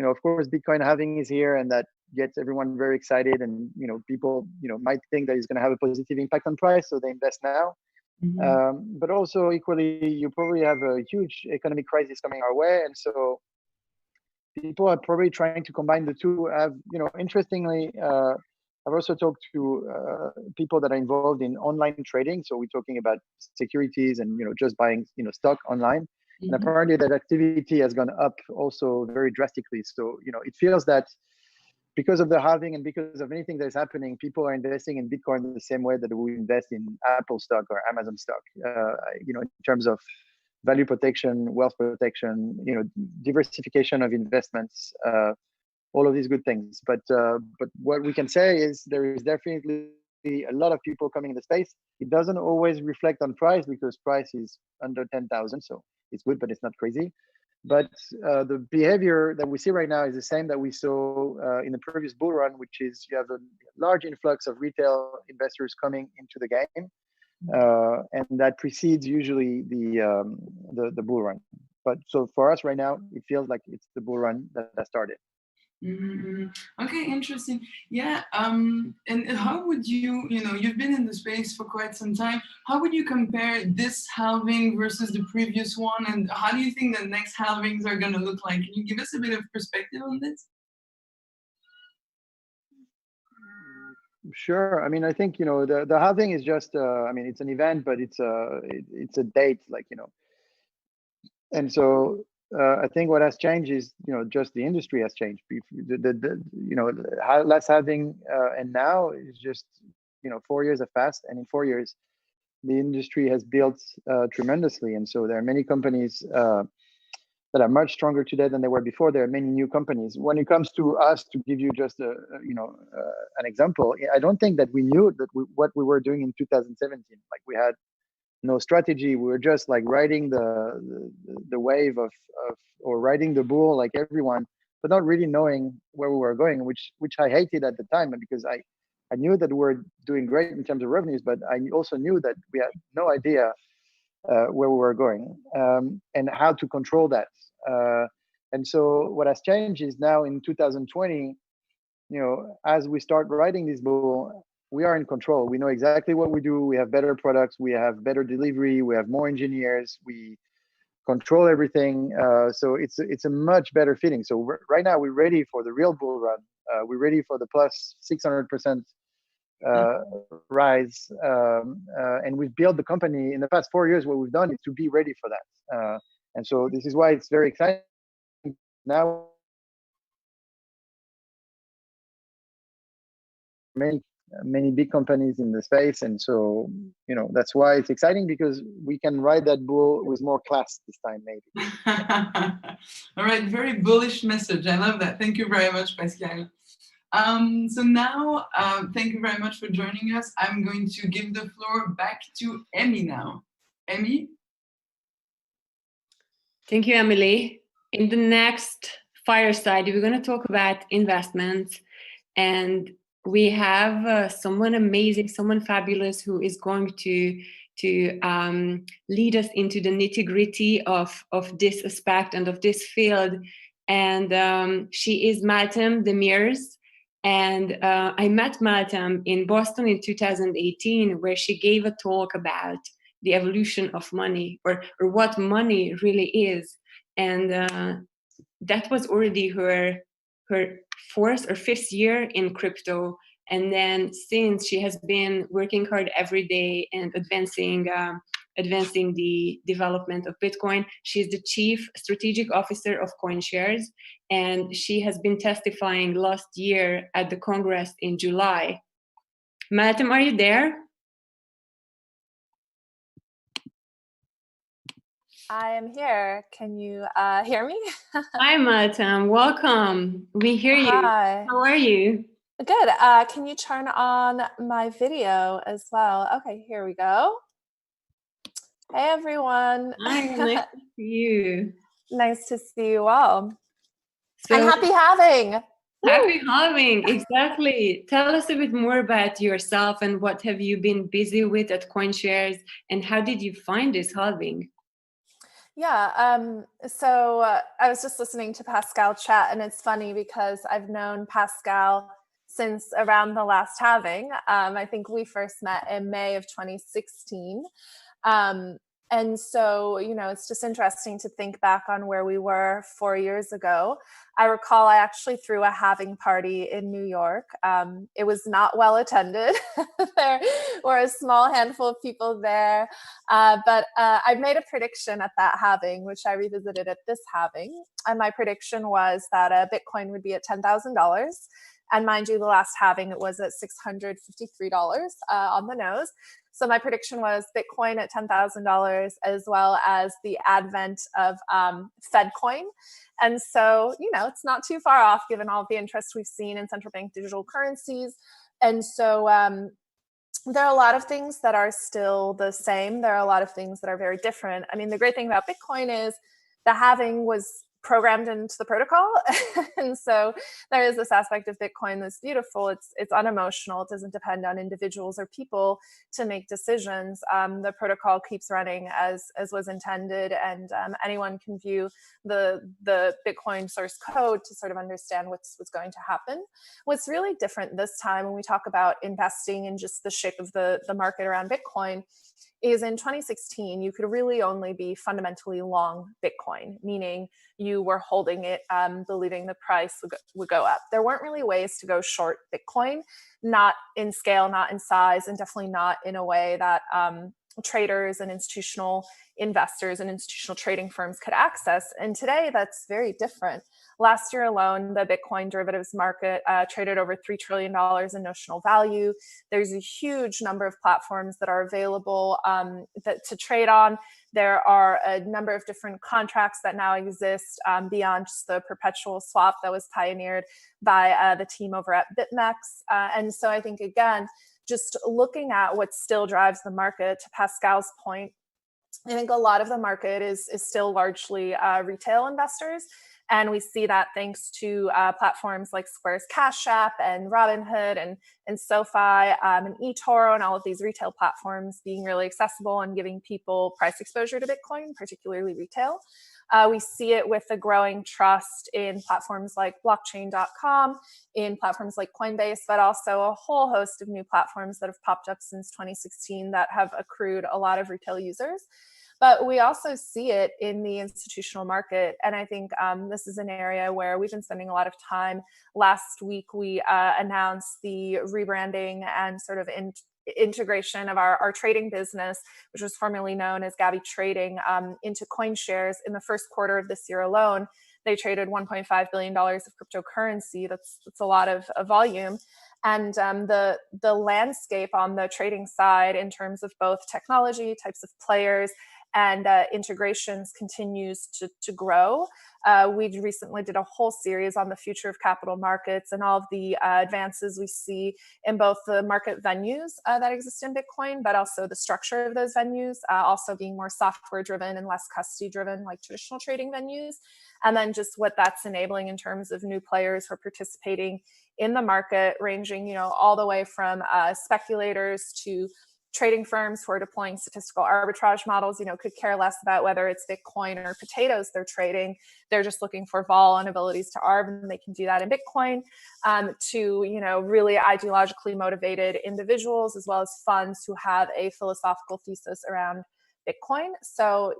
of course, Bitcoin halving is here, and that gets everyone very excited. And people might think that it's going to have a positive impact on price, so they invest now. Mm-hmm. But also equally, you probably have a huge economic crisis coming our way, and so people are probably trying to combine the two. Interestingly, I've also talked to people that are involved in online trading. So we're talking about securities and just buying stock online. Mm-hmm. And apparently that activity has gone up also very drastically. So it feels that because of the halving and because of anything that's happening, people are investing in Bitcoin the same way that we invest in Apple stock or Amazon stock. In terms of value protection, wealth protection, diversification of investments, all of these good things. But what we can say is there is definitely a lot of people coming in the space. It doesn't always reflect on price because price is under 10,000, so it's good, but it's not crazy. But the behavior that we see right now is the same that we saw in the previous bull run, which is you have a large influx of retail investors coming into the game, and that precedes usually the bull run. But so for us right now, it feels like it's the bull run that started. Okay, interesting. Yeah. And how would you've been in the space for quite some time. How would you compare this halving versus the previous one? And how do you think the next halvings are going to look like? Can you give us a bit of perspective on this? Sure. I mean, I think, the halving is just, it's an event, but it's a date, and so I think what has changed is, just the industry has changed. Last halving and now is just, 4 years have passed, and in 4 years, the industry has built tremendously. And so there are many companies that are much stronger today than they were before. There are many new companies. When it comes to us, to give you just an example, I don't think that we knew that what we were doing in 2017. Like, we had no strategy. We were just like riding the wave or riding the bull like everyone, but not really knowing where we were going, which I hated at the time, because I knew that we were doing great in terms of revenues, but I also knew that we had no idea where we were going and how to control that. And so what has changed is now in 2020, as we start riding this bull, we are in control. We know exactly what we do. We have better products. We have better delivery. We have more engineers. We control everything. So it's a much better feeling. So right now we're ready for the real bull run. We're ready for the plus 600% rise. And we've built the company in the past 4 years. What we've done is to be ready for that. And so this is why it's very exciting. Now, many big companies in the space, and so that's why it's exciting, because we can ride that bull with more class this time, maybe. All right, very bullish message. I love that. Thank you very much, Pascal. So now, thank you very much for joining us. I'm going to give the floor back to Emmy now. Emmy? Thank you, Emily. In the next fireside, we're going to talk about investments, and we have someone amazing, someone fabulous, who is going to lead us into the nitty-gritty of this aspect and of this field. And she is Malcolm Demirs. And I met Malcolm in Boston in 2018, where she gave a talk about the evolution of money, or what money really is. And that was already her fourth or fifth year in crypto. And then since, she has been working hard every day and advancing the development of Bitcoin. She's the Chief Strategic Officer of CoinShares, and she has been testifying last year at the Congress in July. Malcolm, are you there? I am here. Can you hear me? Hi, Malcolm. Welcome. We hear you. Hi. How are you? Good. Can you turn on my video as well? Okay, here we go. Hey, everyone. Hi, nice to see you. Nice to see you all. So, and happy halving. Happy halving, exactly. Tell us a bit more about yourself and what have you been busy with at CoinShares, and how did you find this halving? Yeah, so I was just listening to Pascal chat, and it's funny because I've known Pascal since around the last halving. I think we first met in May of 2016. And so, it's just interesting to think back on where we were 4 years ago. I recall I actually threw a halving party in New York. It was not well attended. There were a small handful of people there. But I made a prediction at that halving, which I revisited at this halving. And my prediction was that Bitcoin would be at $10,000. And mind you, the last halving, it was at $653 on the nose. So my prediction was Bitcoin at $10,000, as well as the advent of FedCoin. And so, it's not too far off given all of the interest we've seen in central bank digital currencies. And so there are a lot of things that are still the same. There are a lot of things that are very different. I mean, the great thing about Bitcoin is the halving was programmed into the protocol. And so there is this aspect of Bitcoin that's beautiful. It's unemotional. It doesn't depend on individuals or people to make decisions. The protocol keeps running as was intended, and anyone can view the Bitcoin source code to sort of understand what's going to happen. What's really different this time when we talk about investing in just the shape of the market around Bitcoin is in 2016, you could really only be fundamentally long Bitcoin, meaning you were holding it, believing the price would go up. There weren't really ways to go short Bitcoin, not in scale, not in size, and definitely not in a way that traders and institutional investors and institutional trading firms could access. And today, that's very different. Last year alone, the Bitcoin derivatives market traded over $3 trillion in notional value. There's a huge number of platforms that are available to trade on. There are a number of different contracts that now exist beyond just the perpetual swap that was pioneered by the team over at BitMEX. And so I think, again, just looking at what still drives the market, to Pascal's point, I think a lot of the market is still largely retail investors. And we see that thanks to platforms like Square's Cash App and Robinhood and SoFi and eToro and all of these retail platforms being really accessible and giving people price exposure to Bitcoin, particularly retail. We see it with the growing trust in platforms like blockchain.com, in platforms like Coinbase, but also a whole host of new platforms that have popped up since 2016 that have accrued a lot of retail users. But we also see it in the institutional market. And I think this is an area where we've been spending a lot of time. Last week, we announced the rebranding and sort of integration of our trading business, which was formerly known as Gabi Trading, into CoinShares. In the first quarter of this year alone, they traded $1.5 billion of cryptocurrency. That's a lot of volume. And the landscape on the trading side in terms of both technology, types of players, and integrations continues to grow. We recently did a whole series on the future of capital markets and all of the advances we see in both the market venues that exist in Bitcoin, but also the structure of those venues, also being more software driven and less custody driven like traditional trading venues. And then just what that's enabling in terms of new players who are participating in the market, ranging, all the way from speculators to trading firms who are deploying statistical arbitrage models, could care less about whether it's Bitcoin or potatoes they're trading. They're just looking for vol and abilities to arb, and they can do that in Bitcoin. To really ideologically motivated individuals, as well as funds who have a philosophical thesis around Bitcoin. So,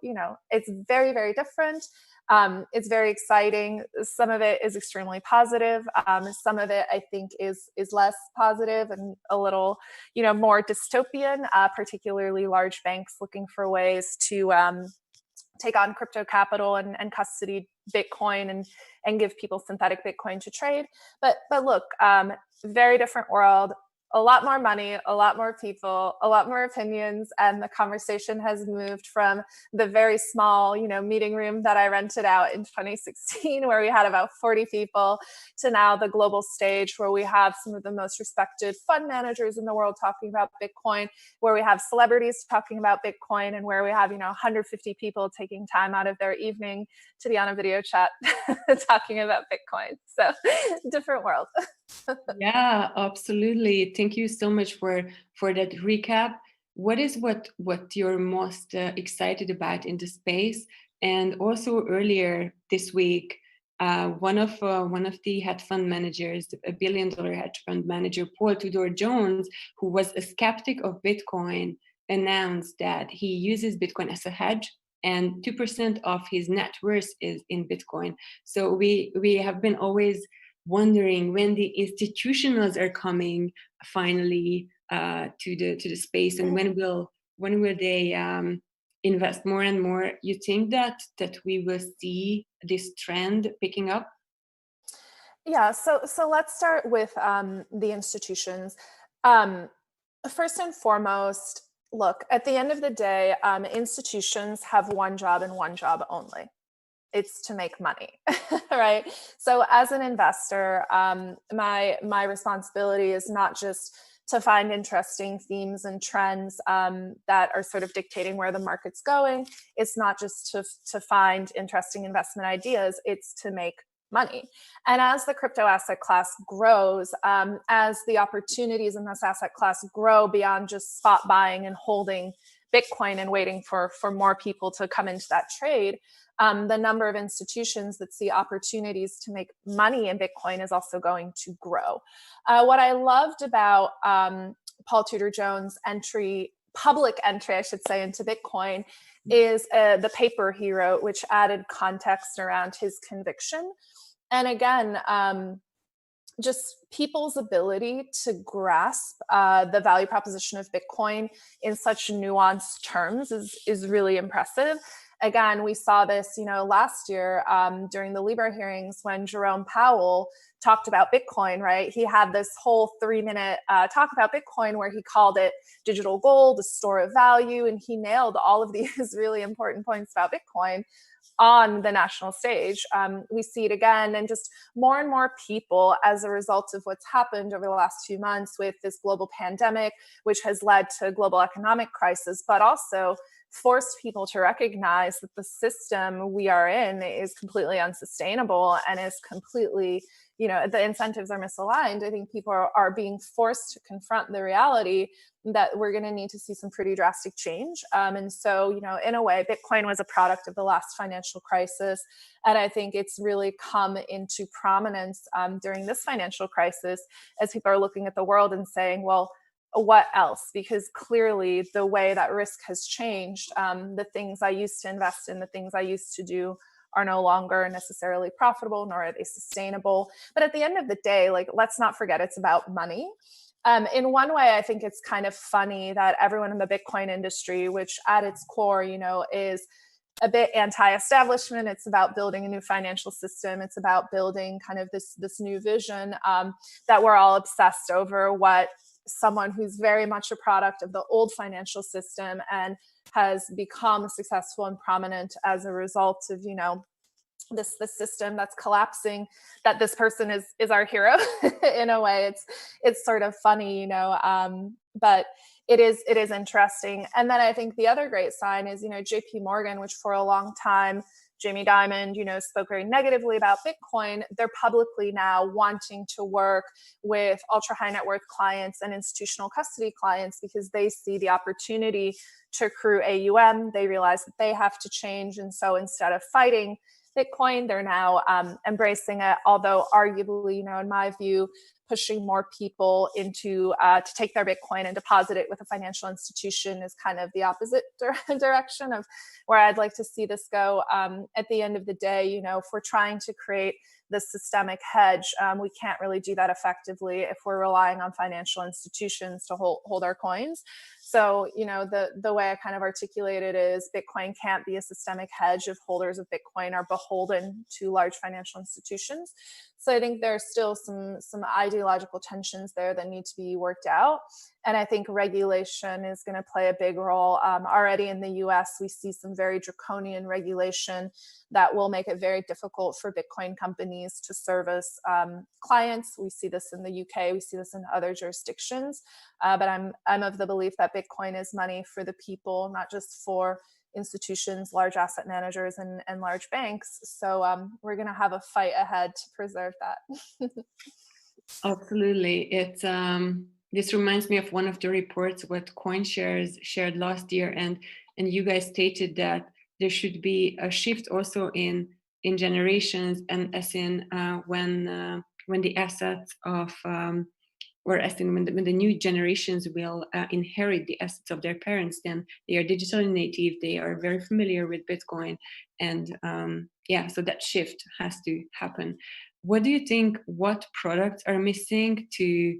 it's very, very different. It's very exciting. Some of it is extremely positive. Some of it, I think, is less positive and a little, more dystopian, particularly large banks looking for ways to take on crypto capital and custody Bitcoin and give people synthetic Bitcoin to trade. But look, very different world. A lot more money, a lot more people, a lot more opinions, and the conversation has moved from the very small, meeting room that I rented out in 2016, where we had about 40 people, to now the global stage, where we have some of the most respected fund managers in the world talking about Bitcoin, where we have celebrities talking about Bitcoin, and where we have, 150 people taking time out of their evening to be on a video chat talking about Bitcoin. So different world. Yeah, absolutely. Thank you so much for that recap. What is what you're most excited about in the space? And also earlier this week, one of the hedge fund managers, a $1 billion hedge fund manager, Paul Tudor Jones, who was a skeptic of Bitcoin, announced that he uses Bitcoin as a hedge, and 2% of his net worth is in Bitcoin. So we have been always wondering when the institutionals are coming finally to the space, and when will they invest more and more. You think that we will see this trend picking up? Yeah, so let's start with the institutions. First and foremost, look, at the end of the day, institutions have one job and one job only. It's to make money, right? So as an investor, my responsibility is not just to find interesting themes and trends that are sort of dictating where the market's going. It's not just to find interesting investment ideas, it's to make money. And as the crypto asset class grows, as the opportunities in this asset class grow beyond just spot buying and holding Bitcoin and waiting for more people to come into that trade, the number of institutions that see opportunities to make money in Bitcoin is also going to grow. What I loved about Paul Tudor Jones' public entry, I should say, into Bitcoin is the paper he wrote, which added context around his conviction. And again, just people's ability to grasp the value proposition of Bitcoin in such nuanced terms is really impressive. Again, we saw this, last year during the Libra hearings when Jerome Powell talked about Bitcoin, right? He had this whole 3-minute talk about Bitcoin where he called it digital gold, a store of value, and he nailed all of these really important points about Bitcoin on the national stage. We see it again, and just more and more people, as a result of what's happened over the last few months with this global pandemic, which has led to global economic crisis, but also forced people to recognize that the system we are in is completely unsustainable and is completely, the incentives are misaligned. I think people are being forced to confront the reality that we're going to need to see some pretty drastic change. And so, in a way, Bitcoin was a product of the last financial crisis. And I think it's really come into prominence during this financial crisis as people are looking at the world and saying, well, what else? Because clearly the way that risk has changed, the things I used to invest in, the things I used to do are no longer necessarily profitable, nor are they sustainable. But at the end of the day, let's not forget it's about money. In one way, I think it's kind of funny that everyone in the Bitcoin industry, which at its core, is a bit anti-establishment. It's about building a new financial system. It's about building kind of this new vision, that we're all obsessed over what someone who's very much a product of the old financial system and has become successful and prominent as a result of, this system that's collapsing, that this person is our hero. In a way, it's sort of funny, but it is interesting. And then I think the other great sign is, JP Morgan, which for a long time, Jamie Dimon, spoke very negatively about Bitcoin. They're publicly now wanting to work with ultra high net worth clients and institutional custody clients because they see the opportunity to accrue AUM. They realize that they have to change. And so instead of fighting Bitcoin, they're now embracing it, although arguably, in my view, pushing more people into to take their Bitcoin and deposit it with a financial institution is kind of the opposite direction of where I'd like to see this go. At the end of the day, if we're trying to create this systemic hedge, we can't really do that effectively if we're relying on financial institutions to hold our coins. So, the way I kind of articulate it is Bitcoin can't be a systemic hedge if holders of Bitcoin are beholden to large financial institutions. So I think there's still some ideological tensions there that need to be worked out. And I think regulation is going to play a big role. Already in the US, we see some very draconian regulation that will make it very difficult for Bitcoin companies to service clients. We see this in the UK, we see this in other jurisdictions. But I'm of the belief that Bitcoin is money for the people, not just for institutions, large asset managers, and large banks. So we're going to have a fight ahead to preserve that. Absolutely. It's this reminds me of one of the reports what CoinShares shared last year, and you guys stated that there should be a shift also in generations, and as in when the assets of or as in when the new generations will inherit the assets of their parents, then they are digitally native, they are very familiar with Bitcoin, and so that shift has to happen. What do you think, what products are missing to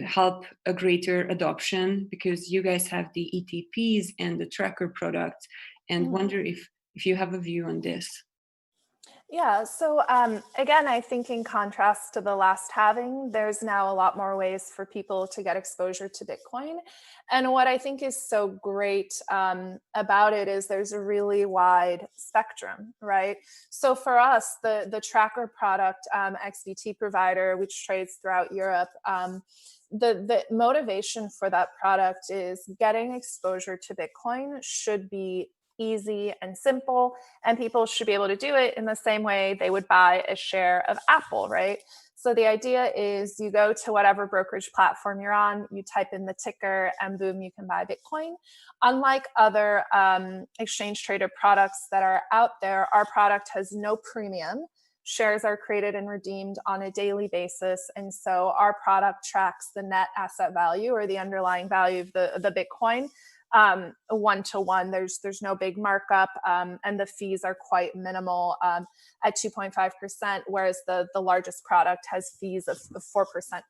help a greater adoption? Because you guys have the ETPs and the tracker products, and wonder if you have a view on this. Yeah, so again, I think in contrast to the last halving, there's now a lot more ways for people to get exposure to Bitcoin. And what I think is so great about it is there's a really wide spectrum, right? So for us, the tracker product, XBT provider, which trades throughout Europe, the motivation for that product is getting exposure to Bitcoin should be easy and simple, and people should be able to do it in the same way they would buy a share of Apple, right? So the idea is you go to whatever brokerage platform you're on, you type in the ticker, and boom, you can buy Bitcoin. Unlike other exchange traded products that are out there, our product has no premium. Shares are created and redeemed on a daily basis. And so our product tracks the net asset value, or the underlying value of the Bitcoin, one-to-one. There's no big markup, and the fees are quite minimal at 2.5%, whereas the largest product has fees of 4%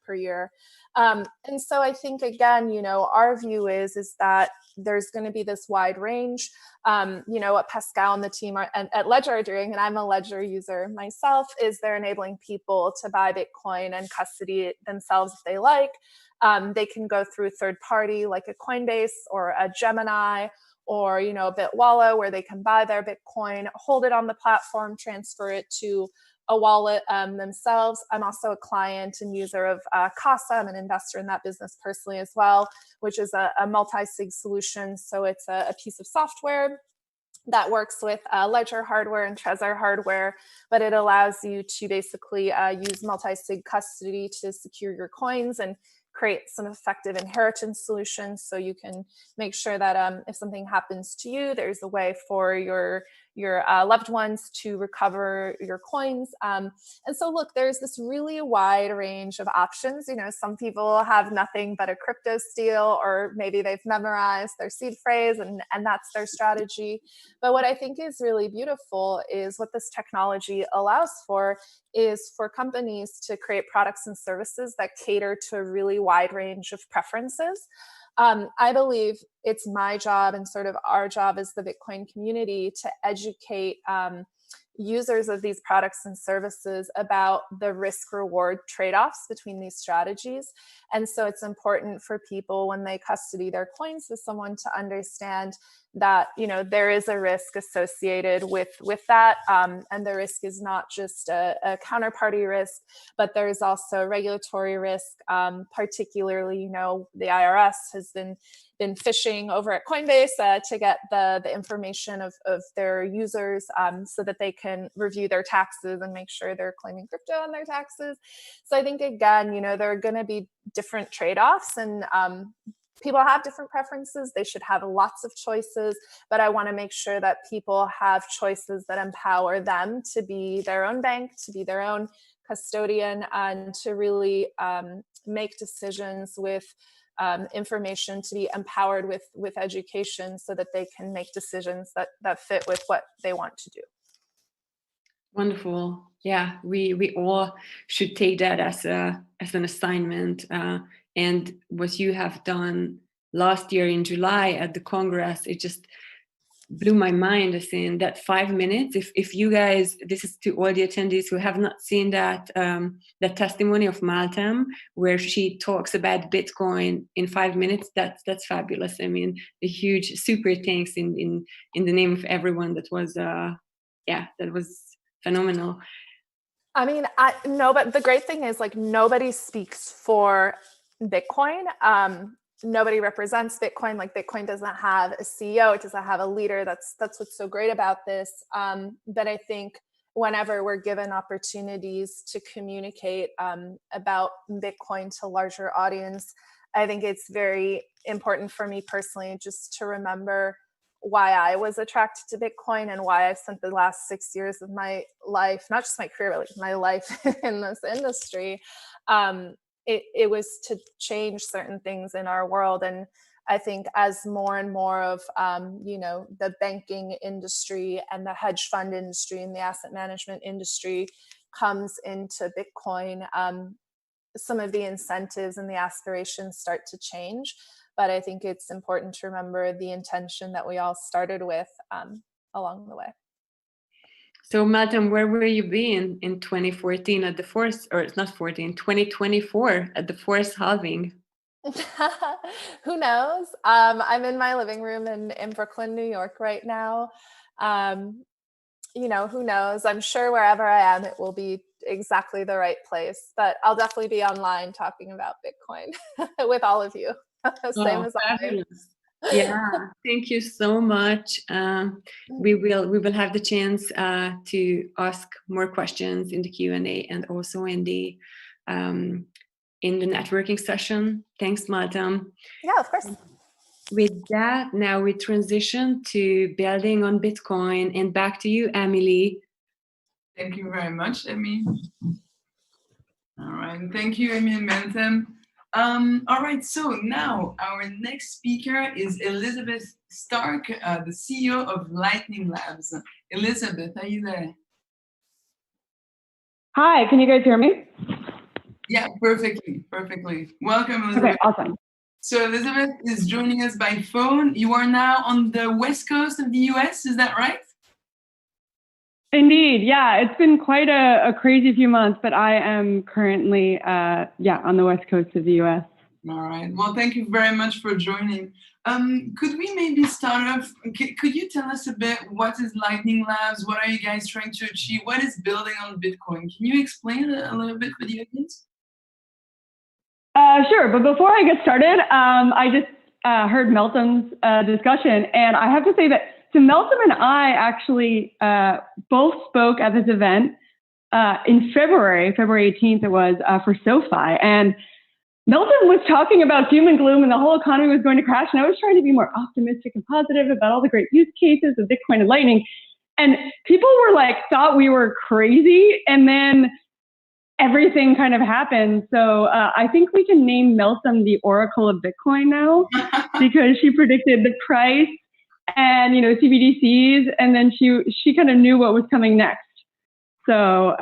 per year. And so I think, again, our view is that there's going to be this wide range. What Pascal and the team at Ledger are doing, and I'm a Ledger user myself, is they're enabling people to buy Bitcoin and custody it themselves if they like. They can go through third party like a Coinbase or a Gemini or, a Bitwala, where they can buy their Bitcoin, hold it on the platform, transfer it to a wallet themselves. I'm also a client and user of Casa. I'm an investor in that business personally as well, which is a multi-sig solution. So it's a piece of software that works with Ledger hardware and Trezor hardware, but it allows you to basically use multi-sig custody to secure your coins and create some effective inheritance solutions, so you can make sure that if something happens to you, there's a way for your loved ones to recover your coins. And so look, there's this really wide range of options. Some people have nothing but a crypto steal, or maybe they've memorized their seed phrase and that's their strategy. But what I think is really beautiful is what this technology allows for is for companies to create products and services that cater to a really wide range of preferences. I believe it's my job and sort of our job as the Bitcoin community to educate users of these products and services about the risk-reward trade-offs between these strategies. And so it's important for people, when they custody their coins with someone, to understand that there is a risk associated with that, and the risk is not just a counterparty risk, but there's also regulatory risk. Particularly, the IRS has been phishing over at Coinbase to get the information of their users, so that they can review their taxes and make sure they're claiming crypto on their taxes. So I think, again, there are going to be different trade-offs, and people have different preferences. They should have lots of choices, but I want to make sure that people have choices that empower them to be their own bank, to be their own custodian, and to really make decisions with information, to be empowered with education, so that they can make decisions that fit with what they want to do. Wonderful. Yeah, we all should take that as an assignment. And what you have done last year in July at the Congress, it just blew my mind, as in that 5 minutes. If you guys, this is to all the attendees who have not seen that testimony of Maltem, where she talks about Bitcoin in 5 minutes, that's fabulous. I mean, a huge super thanks in the name of everyone. That was that was phenomenal. I mean, no, but the great thing is, nobody speaks for Bitcoin. Nobody represents Bitcoin. Bitcoin doesn't have a CEO. It doesn't have a leader. That's what's so great about this. But I think whenever we're given opportunities to communicate about Bitcoin to larger audience, I think it's very important for me personally just to remember why I was attracted to Bitcoin and why I've spent the last 6 years of my life, not just my career, but my life in this industry. It was to change certain things in our world. And I think as more and more of, the banking industry and the hedge fund industry and the asset management industry comes into Bitcoin, some of the incentives and the aspirations start to change. But I think it's important to remember the intention that we all started with along the way. So Malcolm, where will you be in 2014 at the fourth, or it's not 14, 2024 at the fourth halving? Who knows? I'm in my living room in Brooklyn, New York right now. You know, who knows? I'm sure wherever I am, it will be exactly the right place. But I'll definitely be online talking about Bitcoin with all of you. Same as always. Yeah, thank you so much. We will have the chance to ask more questions in the Q&A and also in the networking session. Thanks, Malcolm. Yeah, of course. With that, now we transition to building on Bitcoin, and back to you, Emily. Thank you very much, Emmy. All right, thank you, Emmy and Malcolm. All right, so now our next speaker is Elizabeth Stark, the CEO of Lightning Labs. Elizabeth, are you there? Hi, can you guys hear me? Yeah, perfectly. Welcome, Elizabeth. Okay, awesome. So Elizabeth is joining us by phone. You are now on the west coast of the US, is that right? Indeed, yeah. It's been quite a crazy few months, but I am currently, on the west coast of the US. All right. Well, thank you very much for joining. Could we maybe start off, could you tell us a bit, what is Lightning Labs? What are you guys trying to achieve? What is building on Bitcoin? Can you explain a little bit for the audience? Sure, but before I get started, I just heard Melton's discussion, and I have to say that so Melton and I actually both spoke at this event in February 18th it was, for SoFi, and Melton was talking about doom and gloom and the whole economy was going to crash, and I was trying to be more optimistic and positive about all the great use cases of Bitcoin and Lightning, and people were like, thought we were crazy, and then everything kind of happened. So I think we can name Melton the Oracle of Bitcoin now because she predicted the price and, you know, CBDCs, and then she kind of knew what was coming next. So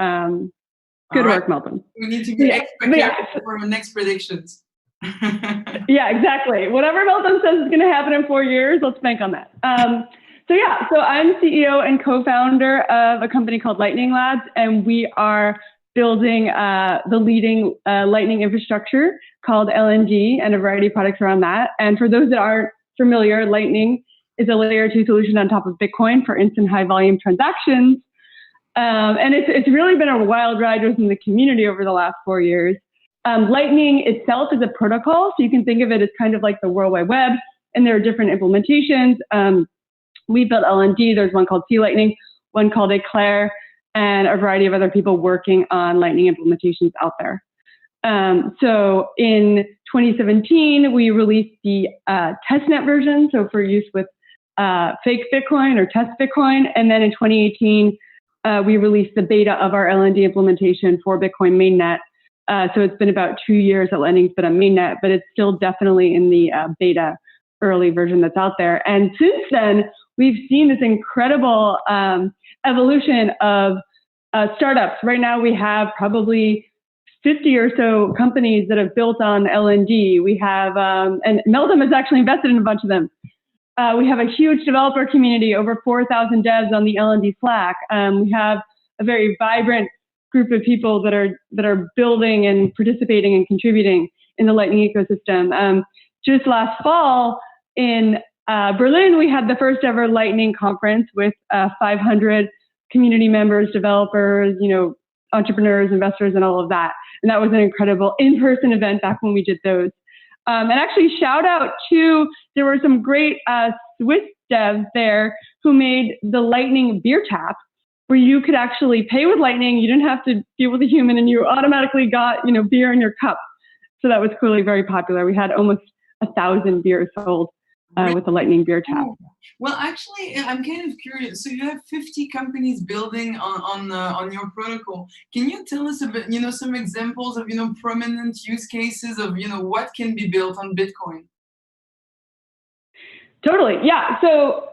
good work, Melton. We need to be extra careful for our next predictions. Yeah, exactly. Whatever Melton says is going to happen in 4 years, let's bank on that. So I'm CEO and co-founder of a company called Lightning Labs, and we are building the leading Lightning infrastructure called LNG and a variety of products around that. And for those that aren't familiar, Lightning is a layer 2 solution on top of Bitcoin for instant high volume transactions. And it's really been a wild ride within the community over the last 4 years. Lightning itself is a protocol, so you can think of it as kind of like the World Wide Web, and there are different implementations. We built LNG, there's one called C Lightning, one called Eclair, and a variety of other people working on Lightning implementations out there. So in 2017, we released the testnet version, so for use with fake Bitcoin or test Bitcoin. And then in 2018, we released the beta of our LND implementation for Bitcoin mainnet. So it's been about 2 years that Lightning's been on mainnet, but it's still definitely in the beta early version that's out there. And since then, we've seen this incredible evolution of startups. Right now, we have probably 50 or so companies that have built on LND. We have, and Melton has actually invested in a bunch of them. We have a huge developer community, over 4,000 devs on the LND Slack. We have a very vibrant group of people that are building and participating and contributing in the Lightning ecosystem. Just last fall in Berlin, we had the first ever Lightning conference with 500 community members, developers, you know, entrepreneurs, investors, and all of that. And that was an incredible in-person event back when we did those. And actually, shout out to, there were some great Swiss devs there who made the Lightning beer tap, where you could actually pay with Lightning. You didn't have to deal with a human, and you automatically got, you know, beer in your cup. So that was clearly very popular. We had almost 1,000 beers sold with the Lightning beer tap. Well, actually, I'm kind of curious. So you have 50 companies building on your protocol. Can you tell us a bit, you know, some examples of, you know, prominent use cases of, you know, what can be built on Bitcoin? Totally, yeah. So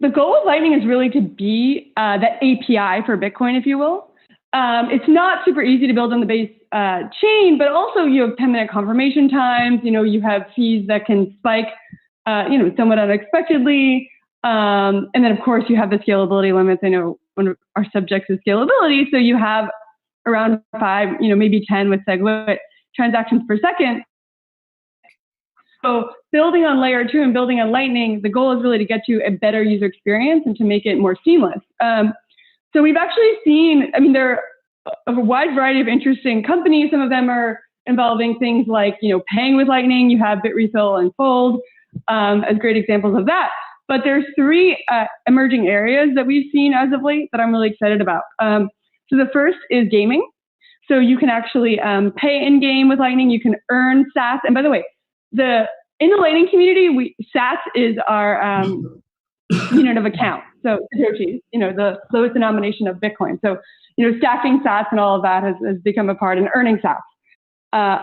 the goal of Lightning is really to be that API for Bitcoin, if you will. It's not super easy to build on the base chain, but also you have 10-minute confirmation times. You know, you have fees that can spike, you know, somewhat unexpectedly. And then, of course, you have the scalability limits. I know one of our subjects is scalability. So you have around 5, maybe 10 with SegWit transactions per second. So building on layer 2 and building on Lightning, the goal is really to get to a better user experience and to make it more seamless. So we've actually seen, there are a wide variety of interesting companies. Some of them are involving things like, paying with Lightning. You have BitRefill and Fold as great examples of that. But there's 3 emerging areas that we've seen as of late that I'm really excited about. So the first is gaming. So you can actually pay in-game with Lightning. You can earn sats. And by the way, in the Lightning community, sats is our unit of account. So Satoshis, the lowest denomination of Bitcoin. So, stacking sats and all of that has become a part, and earning sats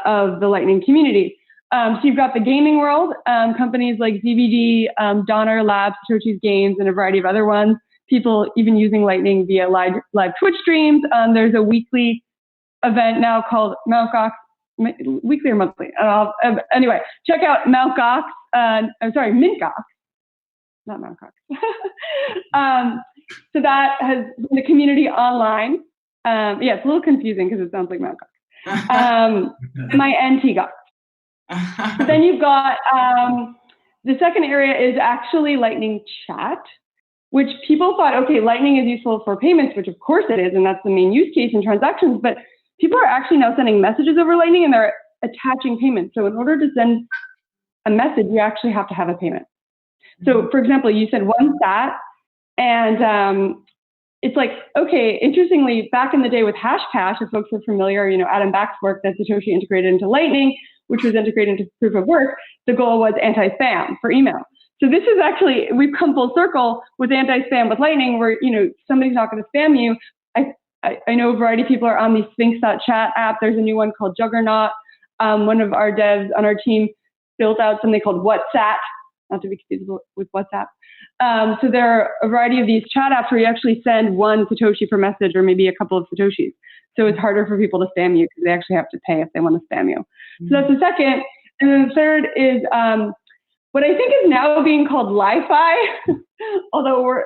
of the Lightning community. So you've got the gaming world, companies like ZBD, Donner Labs, Satoshis Games, and a variety of other ones. People even using Lightning via live Twitch streams. There's a weekly event now called Mt. Gox, weekly or monthly. Anyway, check out Mt. Gox. Mint Gox, not Mt. Gox. So that has been the community online. It's a little confusing because it sounds like Mt. Gox. MINT Gox. Then you've got the second area is actually Lightning Chat, which people thought, okay, Lightning is useful for payments, which of course it is, and that's the main use case in transactions, but people are actually now sending messages over Lightning and they're attaching payments. So in order to send a message, you actually have to have a payment. So for example, you said 1 sat, and it's like, okay, interestingly, back in the day with Hashcash, if folks are familiar, Adam Back's work that Satoshi integrated into Lightning, which was integrated into proof of work, the goal was anti-spam for email. So this is actually, we've come full circle with anti-spam with Lightning, where, somebody's not going to spam you. I know a variety of people are on the Sphinx.chat app. There's a new one called Juggernaut. One of our devs on our team built out something called WhatsApp, not to be confused with WhatsApp. So there are a variety of these chat apps where you actually send 1 Satoshi per message or maybe a couple of Satoshis. So it's harder for people to spam you because they actually have to pay if they want to spam you. So that's the second. And then the third is what I think is now being called Li-Fi, although we're,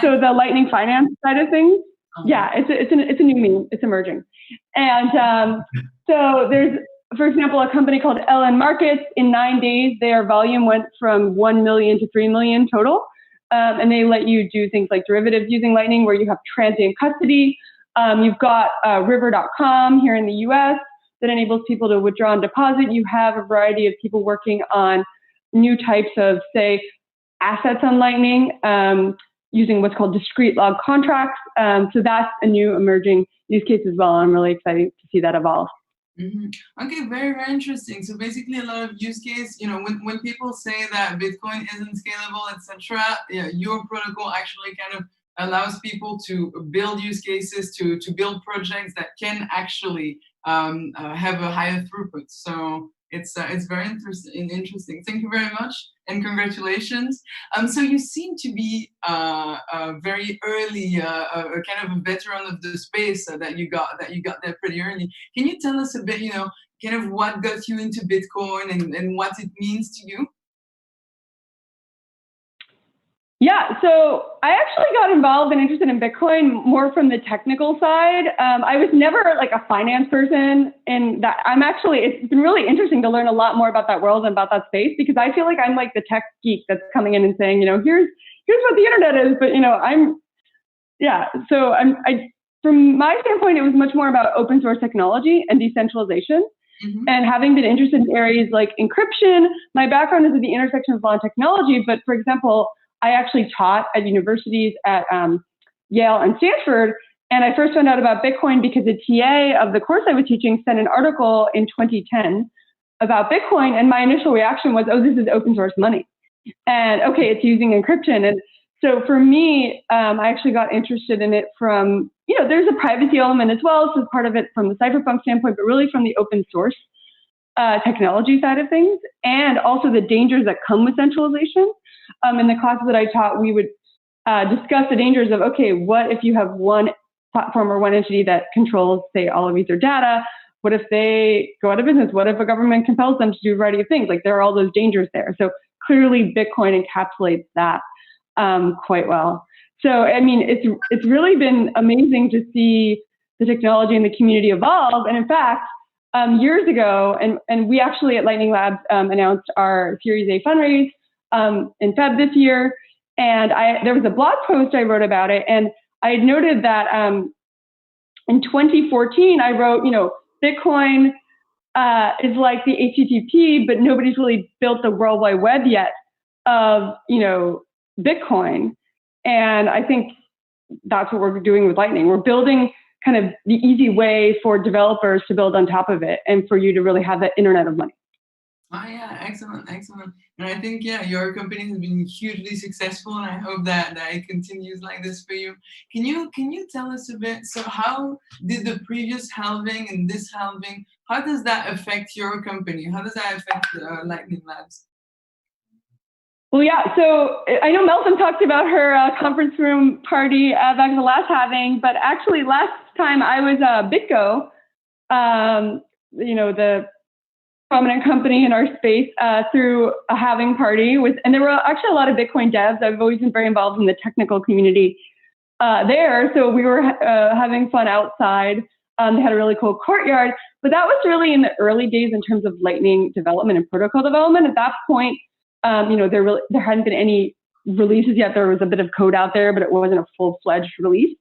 so the Lightning finance side of things. Yeah, it's a new meme. It's emerging. And so there's, for example, a company called LN Markets. In 9 days, their volume went from 1 million to 3 million total. And they let you do things like derivatives using Lightning, where you have transient custody. You've got river.com here in the US that enables people to withdraw and deposit. You have a variety of people working on new types of, say, assets on Lightning, using what's called discrete log contracts. So that's a new emerging use case as well. I'm really excited to see that evolve. Okay, very, very interesting. So basically a lot of use case, when people say that Bitcoin isn't scalable, etc., your protocol actually kind of allows people to build use cases, to build projects that can actually have a higher throughput. So it's very interesting. Thank you very much, and congratulations. So you seem to be very early, kind of a veteran of the space that you got there pretty early. Can you tell us a bit, kind of what got you into Bitcoin and what it means to you? Yeah, so I actually got involved and interested in Bitcoin more from the technical side. I was never like a finance person, and that it's been really interesting to learn a lot more about that world and about that space, because I feel like I'm like the tech geek that's coming in and saying, here's what the internet is, but from my standpoint, it was much more about open source technology and decentralization. And having been interested in areas like encryption, my background is at the intersection of law and technology, but for example, I actually taught at universities at Yale and Stanford, and I first found out about Bitcoin because a TA of the course I was teaching sent an article in 2010 about Bitcoin, and my initial reaction was, oh, this is open source money, and okay, it's using encryption. And so for me, I actually got interested in it from, there's a privacy element as well, so part of it from the cypherpunk standpoint, but really from the open source technology side of things, and also the dangers that come with centralization. In the classes that I taught, we would discuss the dangers of, okay, what if you have one platform or one entity that controls, say, all of user data? What if they go out of business? What if a government compels them to do a variety of things? Like, there are all those dangers there. So clearly Bitcoin encapsulates that quite well. So, I mean, it's really been amazing to see the technology and the community evolve. And in fact, years ago, and we actually at Lightning Labs announced our Series A fundraise in Feb this year. And there was a blog post I wrote about it, and I had noted that in 2014, I wrote, Bitcoin is like the HTTP, but nobody's really built the World Wide Web yet of, Bitcoin. And I think that's what we're doing with Lightning. We're building kind of the easy way for developers to build on top of it and for you to really have that internet of money. Oh yeah, excellent. And I think, your company has been hugely successful, and I hope that it continues like this for you. Can you tell us a bit, so how did the previous halving and this halving, how does that affect your company? How does that affect Lightning Labs? Well, yeah, so I know Melton talked about her conference room party back in the last halving, but actually last time I was BitGo, the prominent company in our space, through a halving party and there were actually a lot of Bitcoin devs. I've always been very involved in the technical community there. So we were having fun outside. They had a really cool courtyard, but that was really in the early days in terms of Lightning development and protocol development. At that point, there hadn't been any releases yet. There was a bit of code out there, but it wasn't a full-fledged release.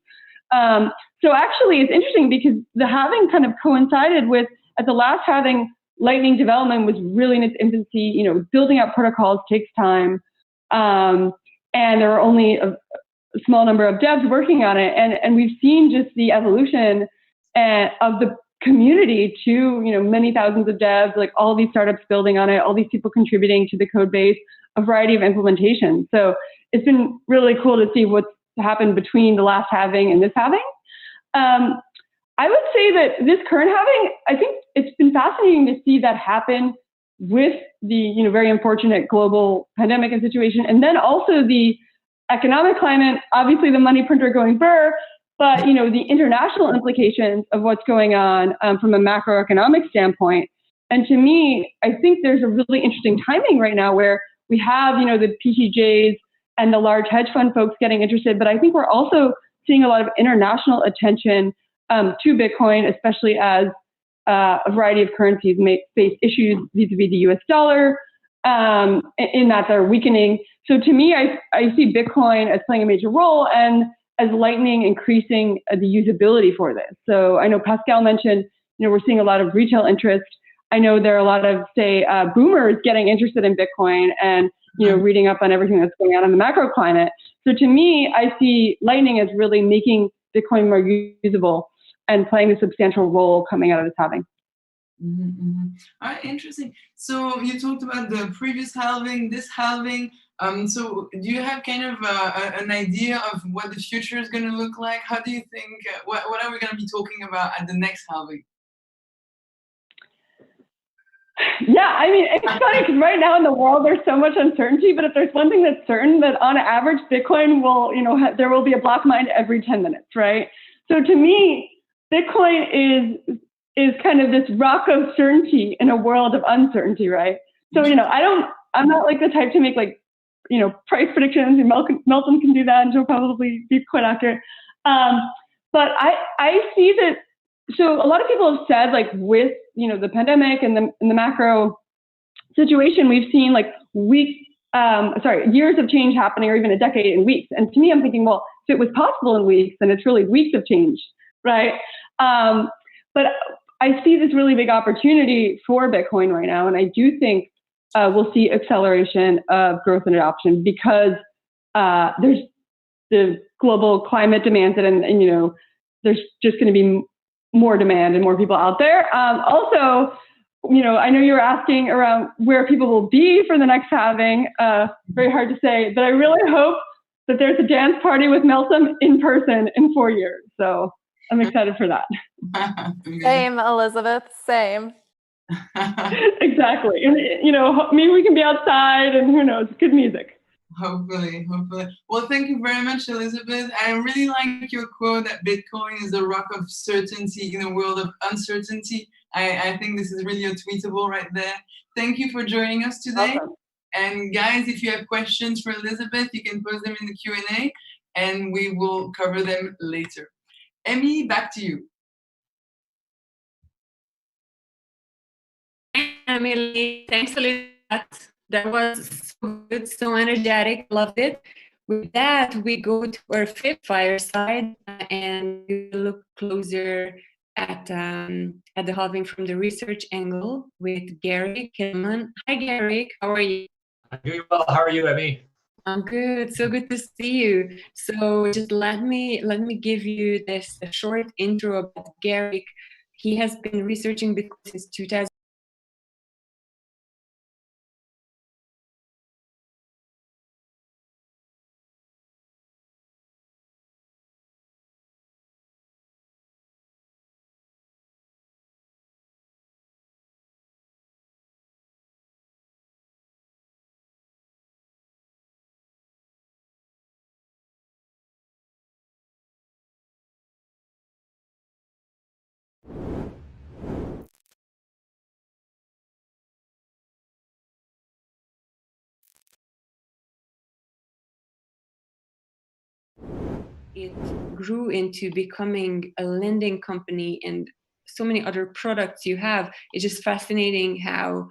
So actually, it's interesting because the halving kind of coincided with, at the last halving, Lightning development was really in its infancy. Building out protocols takes time, and there were only a small number of devs working on it. And we've seen just the evolution of the community to, many thousands of devs, like all these startups building on it, all these people contributing to the code base, a variety of implementations. So it's been really cool to see what's happened between the last halving and this halving. I would say that this current halving, I think it's been fascinating to see that happen with the, very unfortunate global pandemic and situation, and then also the economic climate, obviously the money printer going burr, but the international implications of what's going on from a macroeconomic standpoint. And to me, I think there's a really interesting timing right now where we have, the PTJs and the large hedge fund folks getting interested, but I think we're also seeing a lot of international attention to Bitcoin, especially as a variety of currencies may face issues vis-a-vis the US dollar, in that they're weakening. So to me, I see Bitcoin as playing a major role, and as Lightning increasing the usability for this. So I know Pascal mentioned, we're seeing a lot of retail interest. I know there are a lot of, say, boomers getting interested in Bitcoin and, reading up on everything that's going on in the macro climate. So to me, I see Lightning as really making Bitcoin more usable and playing a substantial role coming out of this halving. All right, interesting. So you talked about the previous halving, this halving. So do you have kind of an idea of what the future is going to look like? How do you think, what are we going to be talking about at the next halving? Yeah, I mean, it's funny because right now in the world, there's so much uncertainty, but if there's one thing that's certain, that on average, Bitcoin will, there will be a block mined every 10 minutes, right? So to me, Bitcoin is kind of this rock of certainty in a world of uncertainty, right? So, I'm not like the type to make price predictions, and Melton can do that, and she'll probably be quite accurate. But I see that, so a lot of people have said, with, the pandemic and the macro situation, we've seen years of change happening, or even a decade in weeks. And to me, I'm thinking, well, if it was possible in weeks, then it's really weeks of change, right? But I see this really big opportunity for Bitcoin right now. And I do think we'll see acceleration of growth and adoption because there's the global climate demands it, and there's just going to be more demand and more people out there. Also, I know you were asking around where people will be for the next halving. Very hard to say, but I really hope that there's a dance party with Melton in person in 4 years. So I'm excited for that. Same, Elizabeth, same. Exactly. And, maybe we can be outside and who knows, good music. Hopefully. Well, thank you very much, Elizabeth. I really like your quote that Bitcoin is the rock of certainty in a world of uncertainty. I think this is really a tweetable right there. Thank you for joining us today. Awesome. And guys, if you have questions for Elizabeth, you can post them in the Q&A. and we will cover them later. Emmy, back to you. Emily, thanks a lot. That was so good, so energetic, loved it. With that, we go to our fifth fireside and we look closer at the halving from the research angle with Gary Killman. Hi, Gary. How are you? I'm doing well. How are you, Emmy? I'm good. So good to see you. So just let me give you this a short intro about Gary. He has been researching Bitcoin since 2000. It grew into becoming a lending company and so many other products you have. It's just fascinating how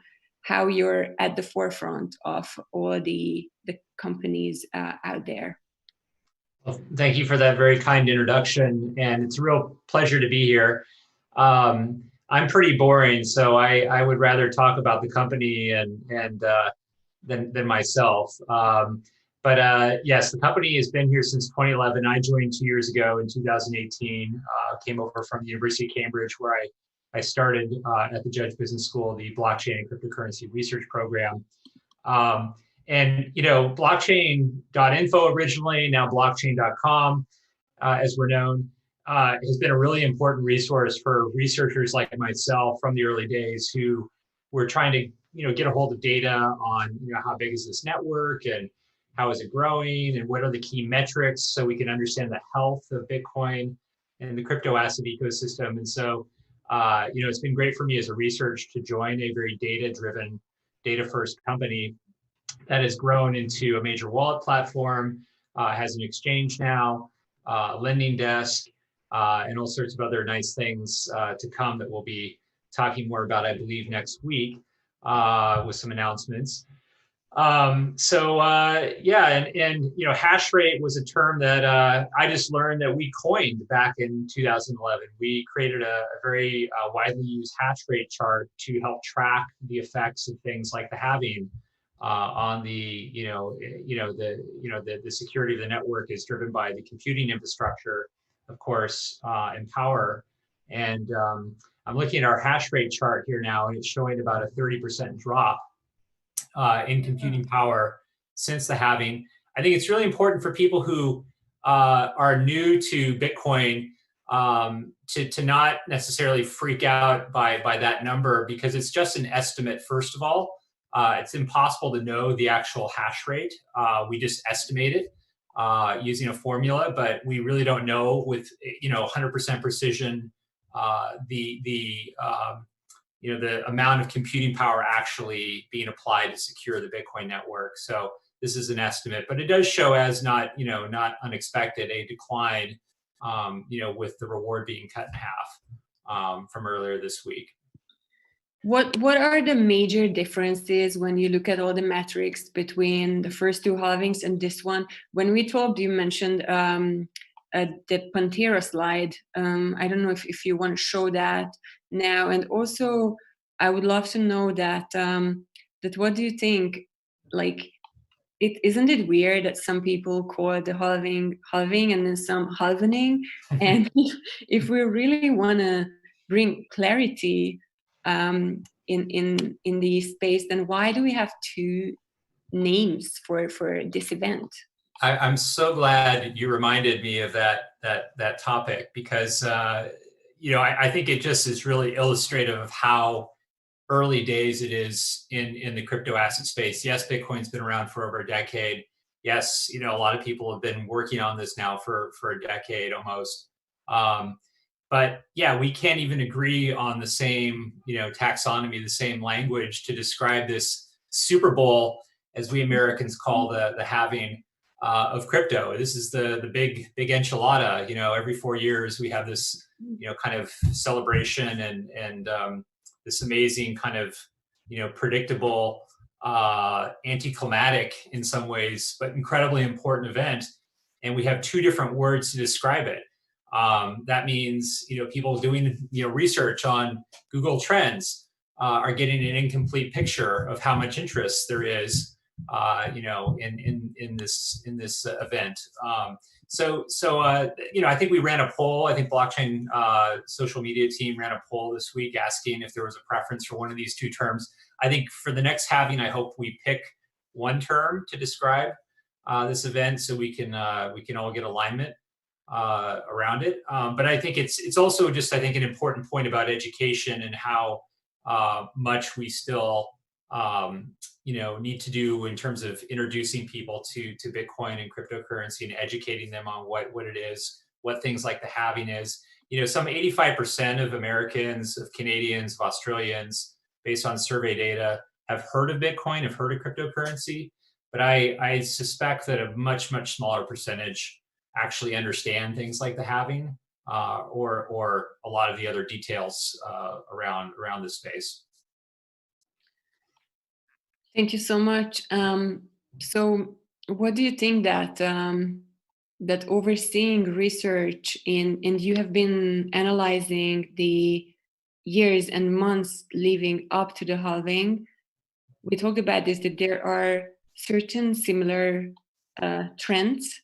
you're at the forefront of all the companies out there. Well, thank you for that very kind introduction, and it's a real pleasure to be here. I'm pretty boring, so I would rather talk about the company than myself. But yes, the company has been here since 2011. I joined 2 years ago in 2018, came over from the University of Cambridge, where I started at the Judge Business School, the blockchain and cryptocurrency research program. And, you know, blockchain.info originally, now blockchain.com, as we're known, has been a really important resource for researchers like myself from the early days who were trying to, you know, get a hold of data on, you know, how big is this network and how is it growing and what are the key metrics so we can understand the health of Bitcoin and the crypto asset ecosystem. And so, you know, it's been great for me as a researcher to join a very data-driven, data-first company that has grown into a major wallet platform, has an exchange now, lending desk, and all sorts of other nice things to come that we'll be talking more about, I believe, next week with some announcements. Yeah, and you know, hash rate was a term that I just learned that we coined back in 2011. We created a very widely used hash rate chart to help track the effects of things like the halving on the the security of the network is driven by the computing infrastructure, of course, and power. And I'm looking at our hash rate chart here now, and it's showing about a 30% drop in computing power since the halving. I think it's really important for people who are new to Bitcoin to not necessarily freak out by that number, because it's just an estimate, first of all. It's impossible to know the actual hash rate. We just estimate it using a formula, but we really don't know with 100% precision the amount of computing power actually being applied to secure the Bitcoin network. So this is an estimate, but it does show as not unexpected a decline, with the reward being cut in half from earlier this week. What are the major differences when you look at all the metrics between the first two halvings and this one? When we talked, you mentioned the Pantera slide. I don't know if you want to show that now. And also, I would love to know that what do you think? Like, isn't it weird that some people call the halving and then some halvening? And if we really want to bring clarity in the space, then why do we have two names for this event? I'm so glad you reminded me of that topic, because I think it just is really illustrative of how early days it is in the crypto asset space. Yes, Bitcoin's been around for over a decade. Yes, a lot of people have been working on this now for a decade almost. But yeah, we can't even agree on the same, taxonomy, the same language to describe this Super Bowl, as we Americans call the halving, of crypto. This is the big enchilada. You know, every 4 years we have this, you know, kind of celebration and this amazing kind of, you know, predictable, anticlimactic in some ways, but incredibly important event. And we have two different words to describe it. That means, you know, people doing, you know, research on Google Trends are getting an incomplete picture of how much interest there is, you know, in this event. So you know, I think we ran a poll. I think blockchain social media team ran a poll this week asking if there was a preference for one of these two terms. I think for the next halving, I hope we pick one term to describe this event so we can all get alignment around it. But I think it's also just, I think, an important point about education and how much we still you know, need to do in terms of introducing people to Bitcoin and cryptocurrency and educating them on what it is, what things like the halving is. You know, some 85% of Americans, of Canadians, of Australians, based on survey data, have heard of Bitcoin, have heard of cryptocurrency, but I suspect that a much smaller percentage actually understand things like the halving or a lot of the other details around this space. Thank you so much. So what do you think that that overseeing research and you have been analyzing the years and months leading up to the halving? We talked about this, that there are certain similar trends.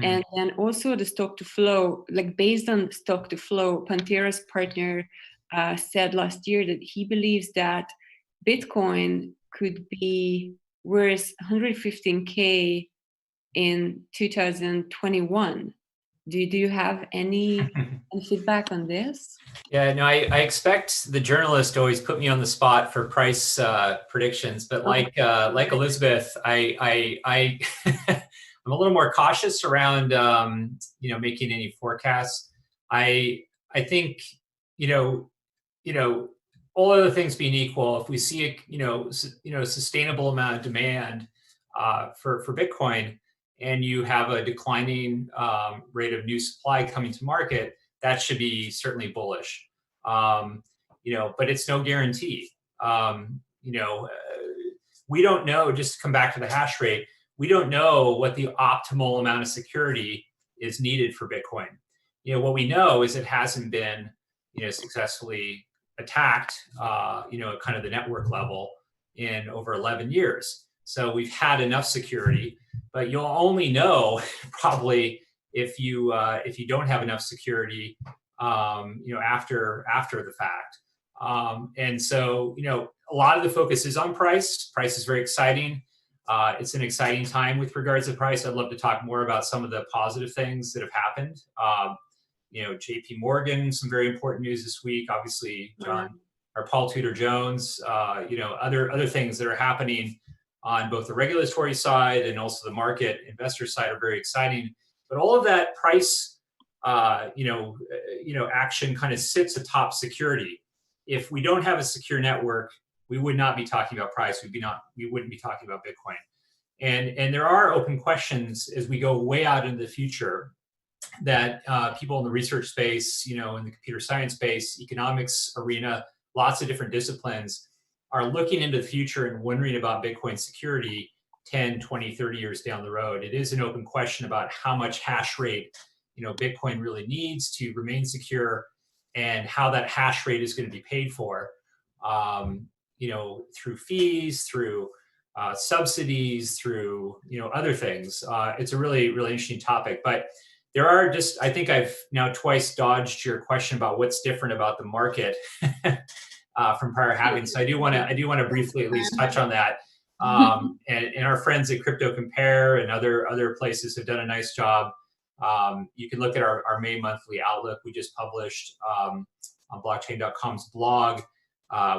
And then also the stock to flow, like based on stock to flow, Pantera's partner said last year that he believes that Bitcoin could be worth 115K in 2021. Do you have any feedback on this? Yeah, no, I expect the journalist to always put me on the spot for price predictions, but like Elizabeth, I I'm a little more cautious around you know, making any forecasts. I think you know all other things being equal, if we see a sustainable amount of demand for Bitcoin, and you have a declining rate of new supply coming to market, that should be certainly bullish. You know, but it's no guarantee. You know, we don't know. Just to come back to the hash rate, we don't know what the optimal amount of security is needed for Bitcoin. You know, what we know is it hasn't been, you know, successfully attacked, you know, at kind of the network level in over 11 years. So we've had enough security, but you'll only know probably if you don't have enough security, you know, after the fact. And so, you know, a lot of the focus is on price. Price is very exciting. It's an exciting time with regards to price. I'd love to talk more about some of the positive things that have happened. You know, JP Morgan, some very important news this week. Obviously, John or Paul Tudor Jones. You know, other things that are happening on both the regulatory side and also the market investor side are very exciting. But all of that price, you know, action kind of sits atop security. If we don't have a secure network, we would not be talking about price. We wouldn't be talking about Bitcoin. And there are open questions as we go way out into the future that people in the research space, you know, in the computer science space, economics arena, lots of different disciplines are looking into the future and wondering about Bitcoin security 10, 20, 30 years down the road. It is an open question about how much hash rate, you know, Bitcoin really needs to remain secure and how that hash rate is going to be paid for, you know, through fees, through subsidies, through, you know, other things. It's a really interesting topic, but there are just, I think I've now twice dodged your question about what's different about the market from prior halvings. So I do want to briefly at least touch on that. And our friends at Crypto Compare and other places have done a nice job. You can look at our May monthly outlook we just published on blockchain.com's blog,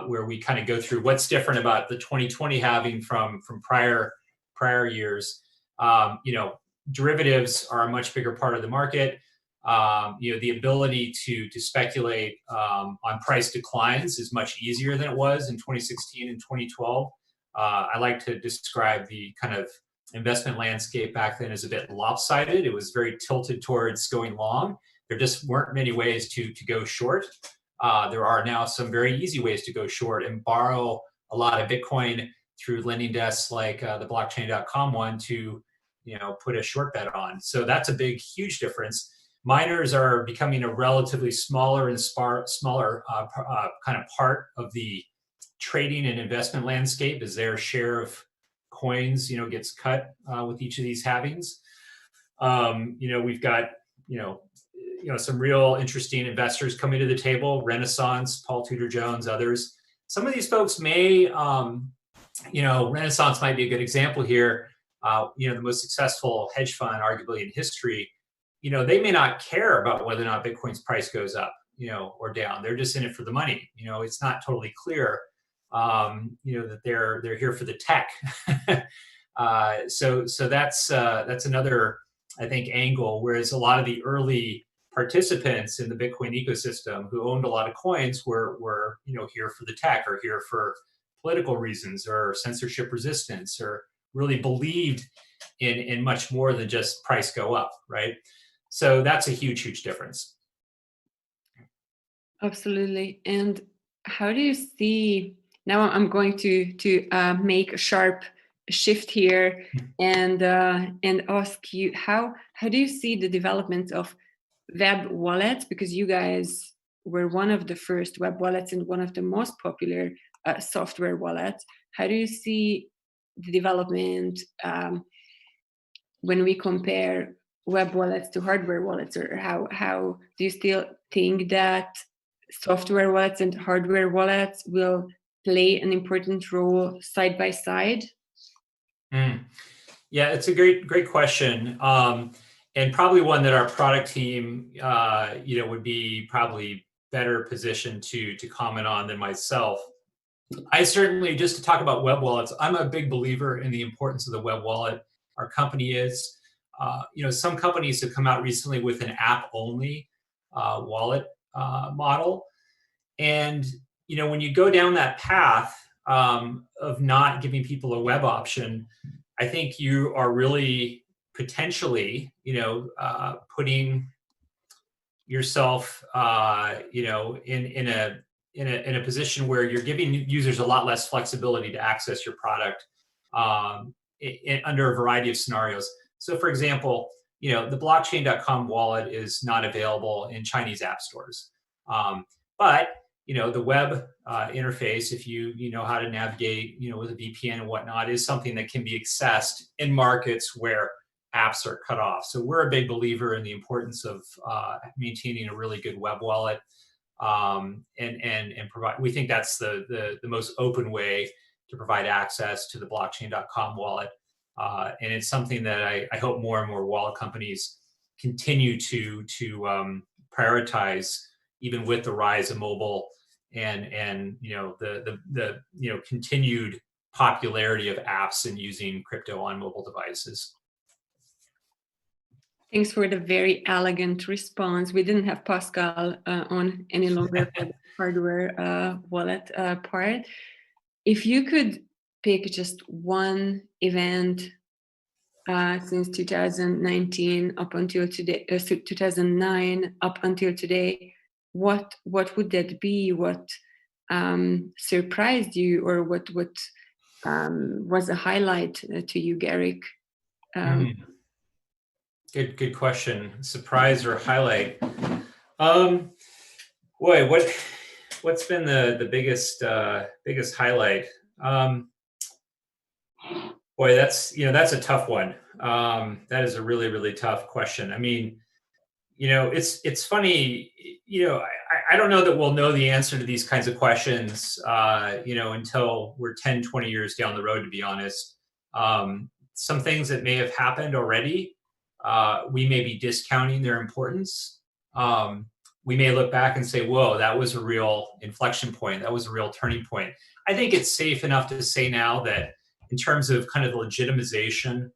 where we kind of go through what's different about the 2020 halving from prior years. You know, derivatives are a much bigger part of the market. You know, the ability to speculate on price declines is much easier than it was in 2016 and 2012. I like to describe the kind of investment landscape back then is a bit lopsided. It was very tilted towards going long. There just weren't many ways to go short. There are now some very easy ways to go short and borrow a lot of Bitcoin through lending desks like the blockchain.com one to, put a short bet on. So that's a big, huge difference. Miners are becoming a relatively smaller and smaller kind of part of the trading and investment landscape as their share of coins, gets cut with each of these halvings. We've got, some real interesting investors coming to the table, Renaissance, Paul Tudor Jones, others. Some of these folks may, Renaissance might be a good example here. The most successful hedge fund, arguably in history, they may not care about whether or not Bitcoin's price goes up, or down. They're just in it for the money. It's not totally clear, that they're here for the tech. So that's another, I think, angle. Whereas a lot of the early participants in the Bitcoin ecosystem who owned a lot of coins were here for the tech, or here for political reasons, or censorship resistance, or really believed in much more than just price go up, right? So that's a huge, huge difference. Absolutely. And how do you see, now I'm going to make a sharp shift here and ask you, how do you see the development of web wallets? Because you guys were one of the first web wallets and one of the most popular software wallets. How do you see the development when we compare web wallets to hardware wallets, or how do you still think that software wallets and hardware wallets will play an important role side by side? Yeah, it's a great question, and probably one that our product team, would be probably better positioned to comment on than myself. I certainly, just to talk about web wallets, I'm a big believer in the importance of the web wallet. Our company is. Some companies have come out recently with an app-only wallet model. And, when you go down that path of not giving people a web option, I think you are really potentially, putting yourself, in a position where you're giving users a lot less flexibility to access your product under a variety of scenarios. So, for example, the blockchain.com wallet is not available in Chinese app stores. But, the web interface, if you know how to navigate, with a VPN and whatnot, is something that can be accessed in markets where apps are cut off. So we're a big believer in the importance of maintaining a really good web wallet, and provide. We think that's the most open way to provide access to the blockchain.com wallet. And it's something that I hope more and more wallet companies continue to prioritize, even with the rise of mobile and the continued popularity of apps and using crypto on mobile devices. Thanks for the very elegant response. We didn't have Pascal on any longer for the hardware wallet part. If you could pick just one event since 2019 up until today, 2009 up until today, what would that be? What surprised you, or what was a highlight to you, Garrick? Good question. Surprise or highlight? Boy, what's been the biggest highlight? Boy, that's a tough one. That is a really, really tough question. I mean, it's funny. I don't know that we'll know the answer to these kinds of questions, until we're 10, 20 years down the road, to be honest. Some things that may have happened already, we may be discounting their importance. We may look back and say, whoa, that was a real inflection point. That was a real turning point. I think it's safe enough to say now that in terms of kind of the legitimization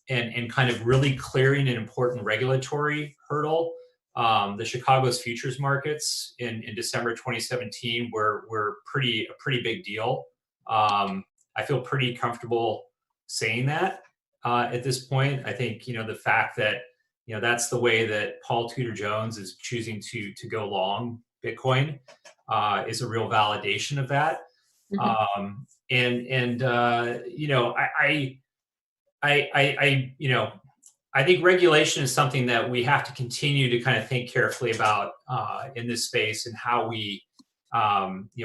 and kind of really clearing an important regulatory hurdle, the Chicago's futures markets in December 2017 were a pretty big deal. I feel pretty comfortable saying that at this point. I think, the fact that, that's the way that Paul Tudor Jones is choosing to go long Bitcoin is a real validation of that. I think regulation is something that we have to continue to kind of think carefully about in this space, and how we,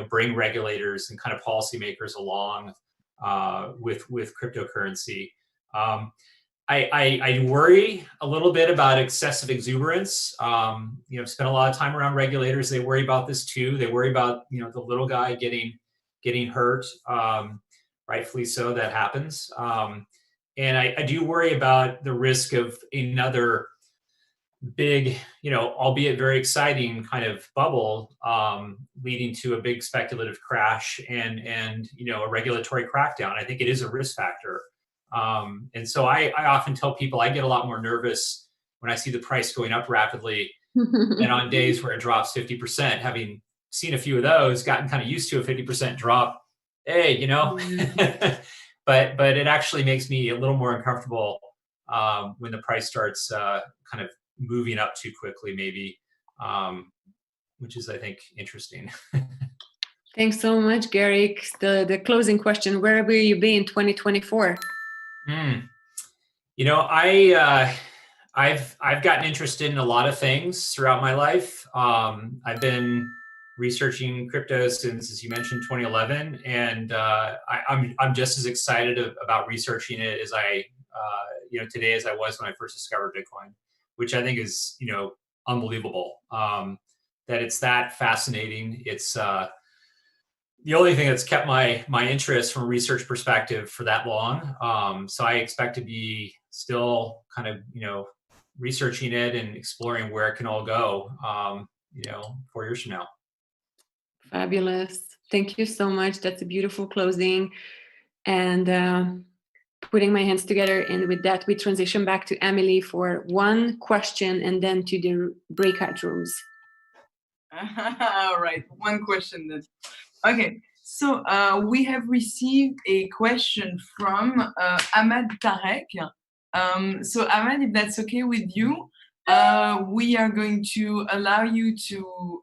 bring regulators and kind of policymakers along with cryptocurrency. I worry a little bit about excessive exuberance. Spent a lot of time around regulators. They worry about this too. They worry about, the little guy getting hurt. Rightfully so, that happens. And I do worry about the risk of another big, albeit very exciting kind of bubble leading to a big speculative crash and a regulatory crackdown. I think it is a risk factor. And so I often tell people I get a lot more nervous when I see the price going up rapidly and on days where it drops 50%, having seen a few of those, gotten kind of used to a 50% drop. Hey, but it actually makes me a little more uncomfortable when the price starts kind of moving up too quickly, maybe, which is, I think, interesting. Thanks so much, Gary. The closing question: where will you be in 2024? I've gotten interested in a lot of things throughout my life. I've been researching crypto since, as you mentioned, 2011, and I'm just as excited about researching it as today as I was when I first discovered Bitcoin, which I think is unbelievable. That it's that fascinating. It's the only thing that's kept my interest from a research perspective for that long. So I expect to be still kind of researching it and exploring where it can all go 4 years from now. Fabulous. Thank you so much. That's a beautiful closing. And putting my hands together. And with that, we transition back to Emily for one question and then to the breakout rooms. All right, one question then. Okay, so we have received a question from Ahmad Tarek. So Ahmad, if that's okay with you, we are going to allow you to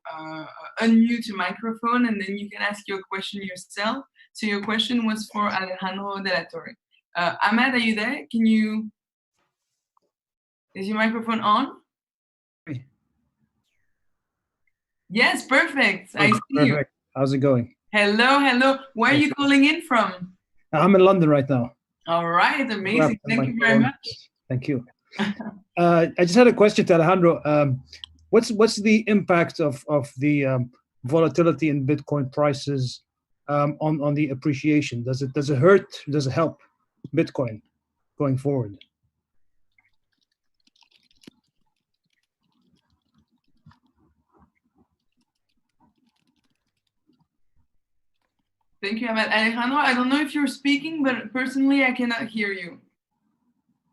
unmute your microphone, and then you can ask your question yourself. So your question was for Alejandro de la Torre. Ahmad, are you there? Is your microphone on? Yes, perfect. I see you. How's it going? Hello. Where are you calling in from? I'm in London right now. All right, amazing. Thank you very much. Thank you. I just had a question to Alejandro. What's the impact of the volatility in Bitcoin prices on the appreciation? Does it hurt? Does it help Bitcoin going forward? Thank you, Ahmed. Alejandro, I don't know if you're speaking, but personally, I cannot hear you.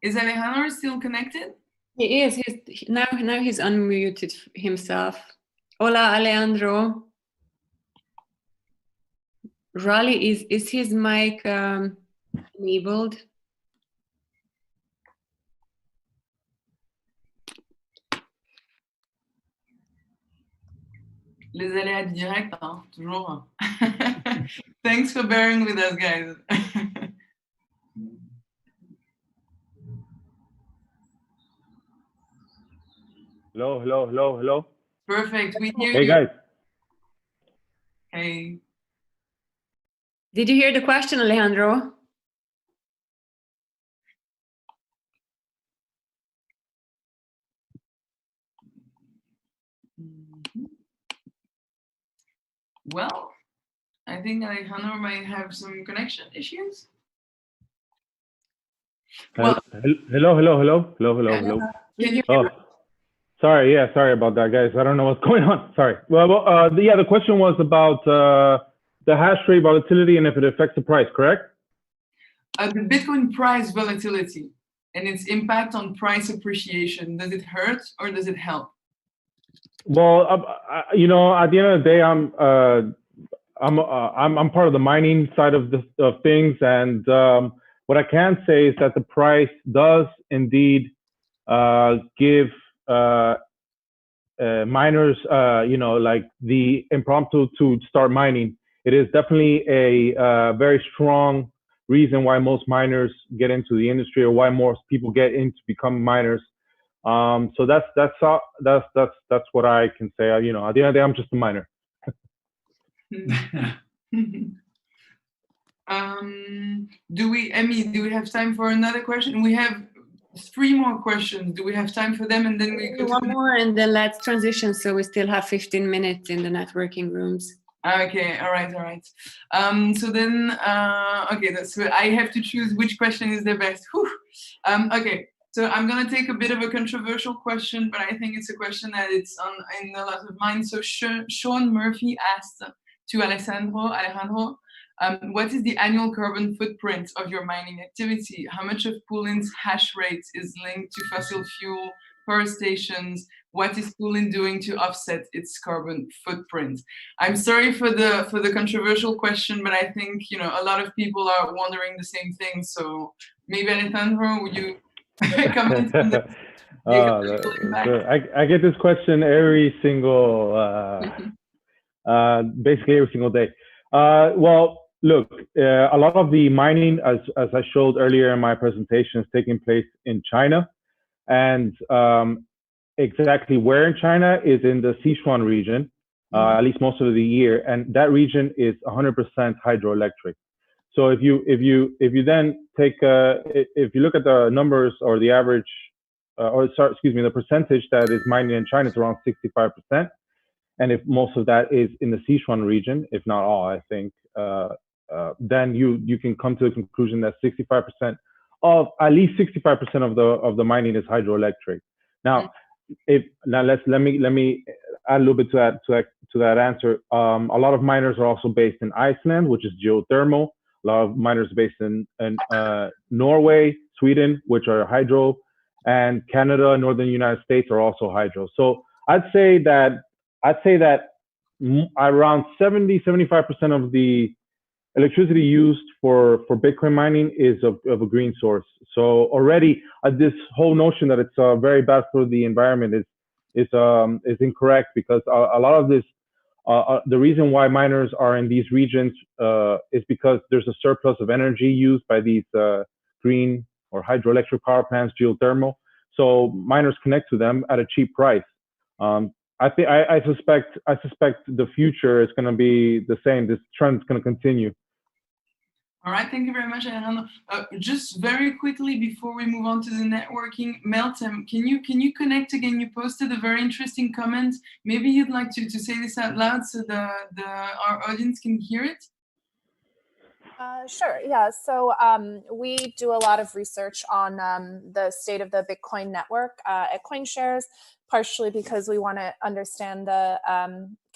Is Alejandro still connected? He is. Now he's unmuted himself. Hola, Alejandro. Raleigh, is his mic enabled? Les aléas du direct, hein, toujours. Thanks for bearing with us, guys. Hello. Perfect. We hear Hey, you. guys. Hey. Did you hear the question, Alejandro? Well, I think Alejandro might have some connection issues. Hello. Yeah. Oh, sorry. Yeah, sorry about that, guys. I don't know what's going on. Sorry. Well, the question was about the hash rate volatility and if it affects the price, correct? The Bitcoin price volatility and its impact on price appreciation. Does it hurt or does it help? Well, at the end of the day, I'm part of the mining side of things, and What I can say is that the price does indeed give miners, like the impromptu to start mining. It is definitely a very strong reason why most miners get into the industry, or why most people get into become miners. So that's what I can say. At the end of the day, I'm just a miner. Do we have time for another question? We have 3 more questions. Do we have time for them? And then we go one more, and then let's transition. So we still have 15 minutes in the networking rooms. Okay, all right. So then, so I have to choose which question is the best. Okay, so I'm gonna take a bit of a controversial question, but I think it's a question that it's in a lot of minds. So Sean Murphy asked to Alejandro, what is the annual carbon footprint of your mining activity? How much of Poolin's hash rate is linked to fossil fuel power stations? What is Poolin doing to offset its carbon footprint? I'm sorry for the controversial question, but I think a lot of people are wondering the same thing. So maybe Alejandro, would you comment on this? I get this question every single, basically every single day. Well, look, a lot of the mining, as I showed earlier in my presentation, is taking place in China, and exactly where in China is in the Sichuan region, at least most of the year, and that region is 100% hydroelectric. So if you then take if you look at the numbers, or the average, the percentage that is mining in China is around 65%, and if most of that is in the Sichuan region, if not all, I think, then you can come to the conclusion that 65% of at least 65% of the mining is hydroelectric. Now, let me add a little bit to that answer. A lot of miners are also based in Iceland, which is geothermal. A lot of miners based in Norway, Sweden, which are hydro, and Canada, Northern United States are also hydro. So I'd say that around 70-75% of the electricity used for Bitcoin mining is of a green source. So already this whole notion that it's very bad for the environment is incorrect, because a lot of this, the reason why miners are in these regions is because there's a surplus of energy used by these green or hydroelectric power plants, geothermal. So miners connect to them at a cheap price. I suspect the future is going to be the same. This trend is going to continue. All right, thank you very much, Alejandro. Just very quickly before we move on to the networking, Meltem, can you connect again? You posted a very interesting comment. Maybe you'd like to say this out loud so our audience can hear it. Sure, yeah. So we do a lot of research on the state of the Bitcoin network at CoinShares, partially because we want to understand the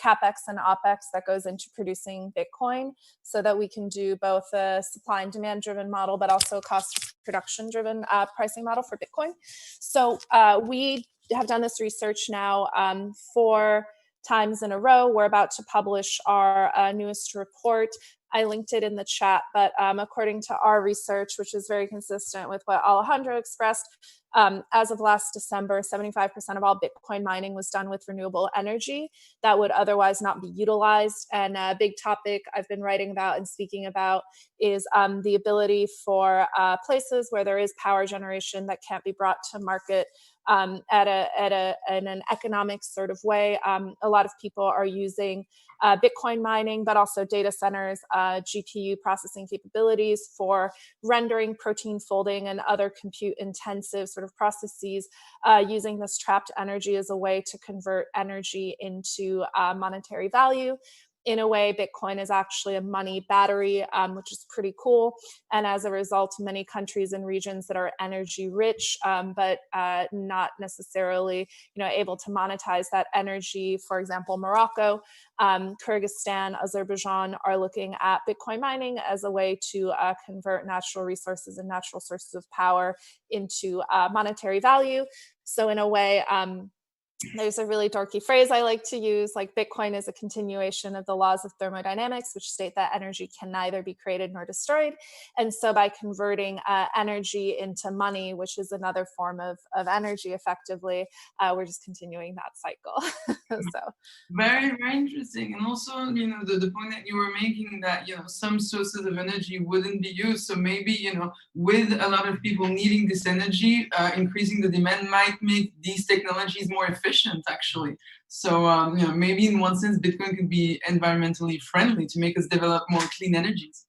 CapEx and OpEx that goes into producing Bitcoin, so that we can do both a supply and demand driven model, but also a cost production driven pricing model for Bitcoin. So we have done this research now 4 times in a row. We're about to publish our newest report. I linked it in the chat, but according to our research, which is very consistent with what Alejandro expressed, as of last December, 75% of all Bitcoin mining was done with renewable energy that would otherwise not be utilized. And a big topic I've been writing about and speaking about is the ability for places where there is power generation that can't be brought to market in an economic sort of way. A lot of people are using Bitcoin mining, but also data centers, GPU processing capabilities for rendering, protein folding, and other compute intensive sort of processes, using this trapped energy as a way to convert energy into monetary value. In a way, Bitcoin is actually a money battery, which is pretty cool. And as a result, many countries and regions that are energy rich, but not necessarily, able to monetize that energy. For example, Morocco, Kyrgyzstan, Azerbaijan are looking at Bitcoin mining as a way to convert natural resources and natural sources of power into monetary value. So in a way, there's a really dorky phrase I like to use, like Bitcoin is a continuation of the laws of thermodynamics, which state that energy can neither be created nor destroyed. And so by converting energy into money, which is another form of energy effectively, we're just continuing that cycle. So very, very interesting. And also, you know, the point that you were making that, you know, some sources of energy wouldn't be used. So maybe, you know, with a lot of people needing this energy, increasing the demand might make these technologies more efficient, actually. So, you know, maybe in one sense, Bitcoin could be environmentally friendly to make us develop more clean energies.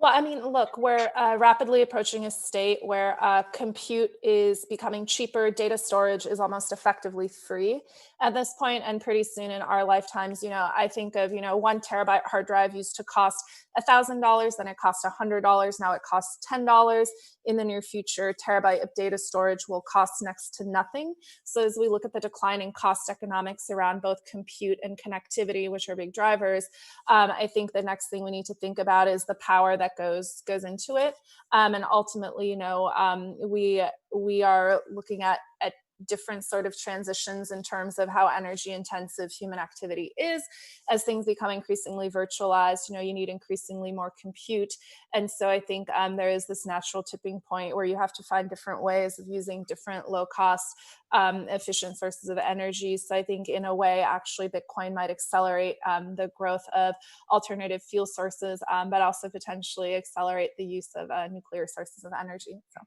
Well, I mean, look, we're rapidly approaching a state where compute is becoming cheaper. Data storage is almost effectively free at this point. And pretty soon in our lifetimes, you know, I think of, you know, 1 terabyte hard drive used to cost $1,000, then it cost $100. Now it costs $10. In the near future, a terabyte of data storage will cost next to nothing. So as we look at the declining cost economics around both compute and connectivity, which are big drivers, I think the next thing we need to think about is the power that goes into it. And ultimately, you know, we are looking at different sort of transitions in terms of how energy intensive human activity is. As things become increasingly virtualized, you know, you need increasingly more compute. And so I think there is this natural tipping point where you have to find different ways of using different low cost, efficient sources of energy. So I think in a way, actually, Bitcoin might accelerate the growth of alternative fuel sources, but also potentially accelerate the use of nuclear sources of energy. So.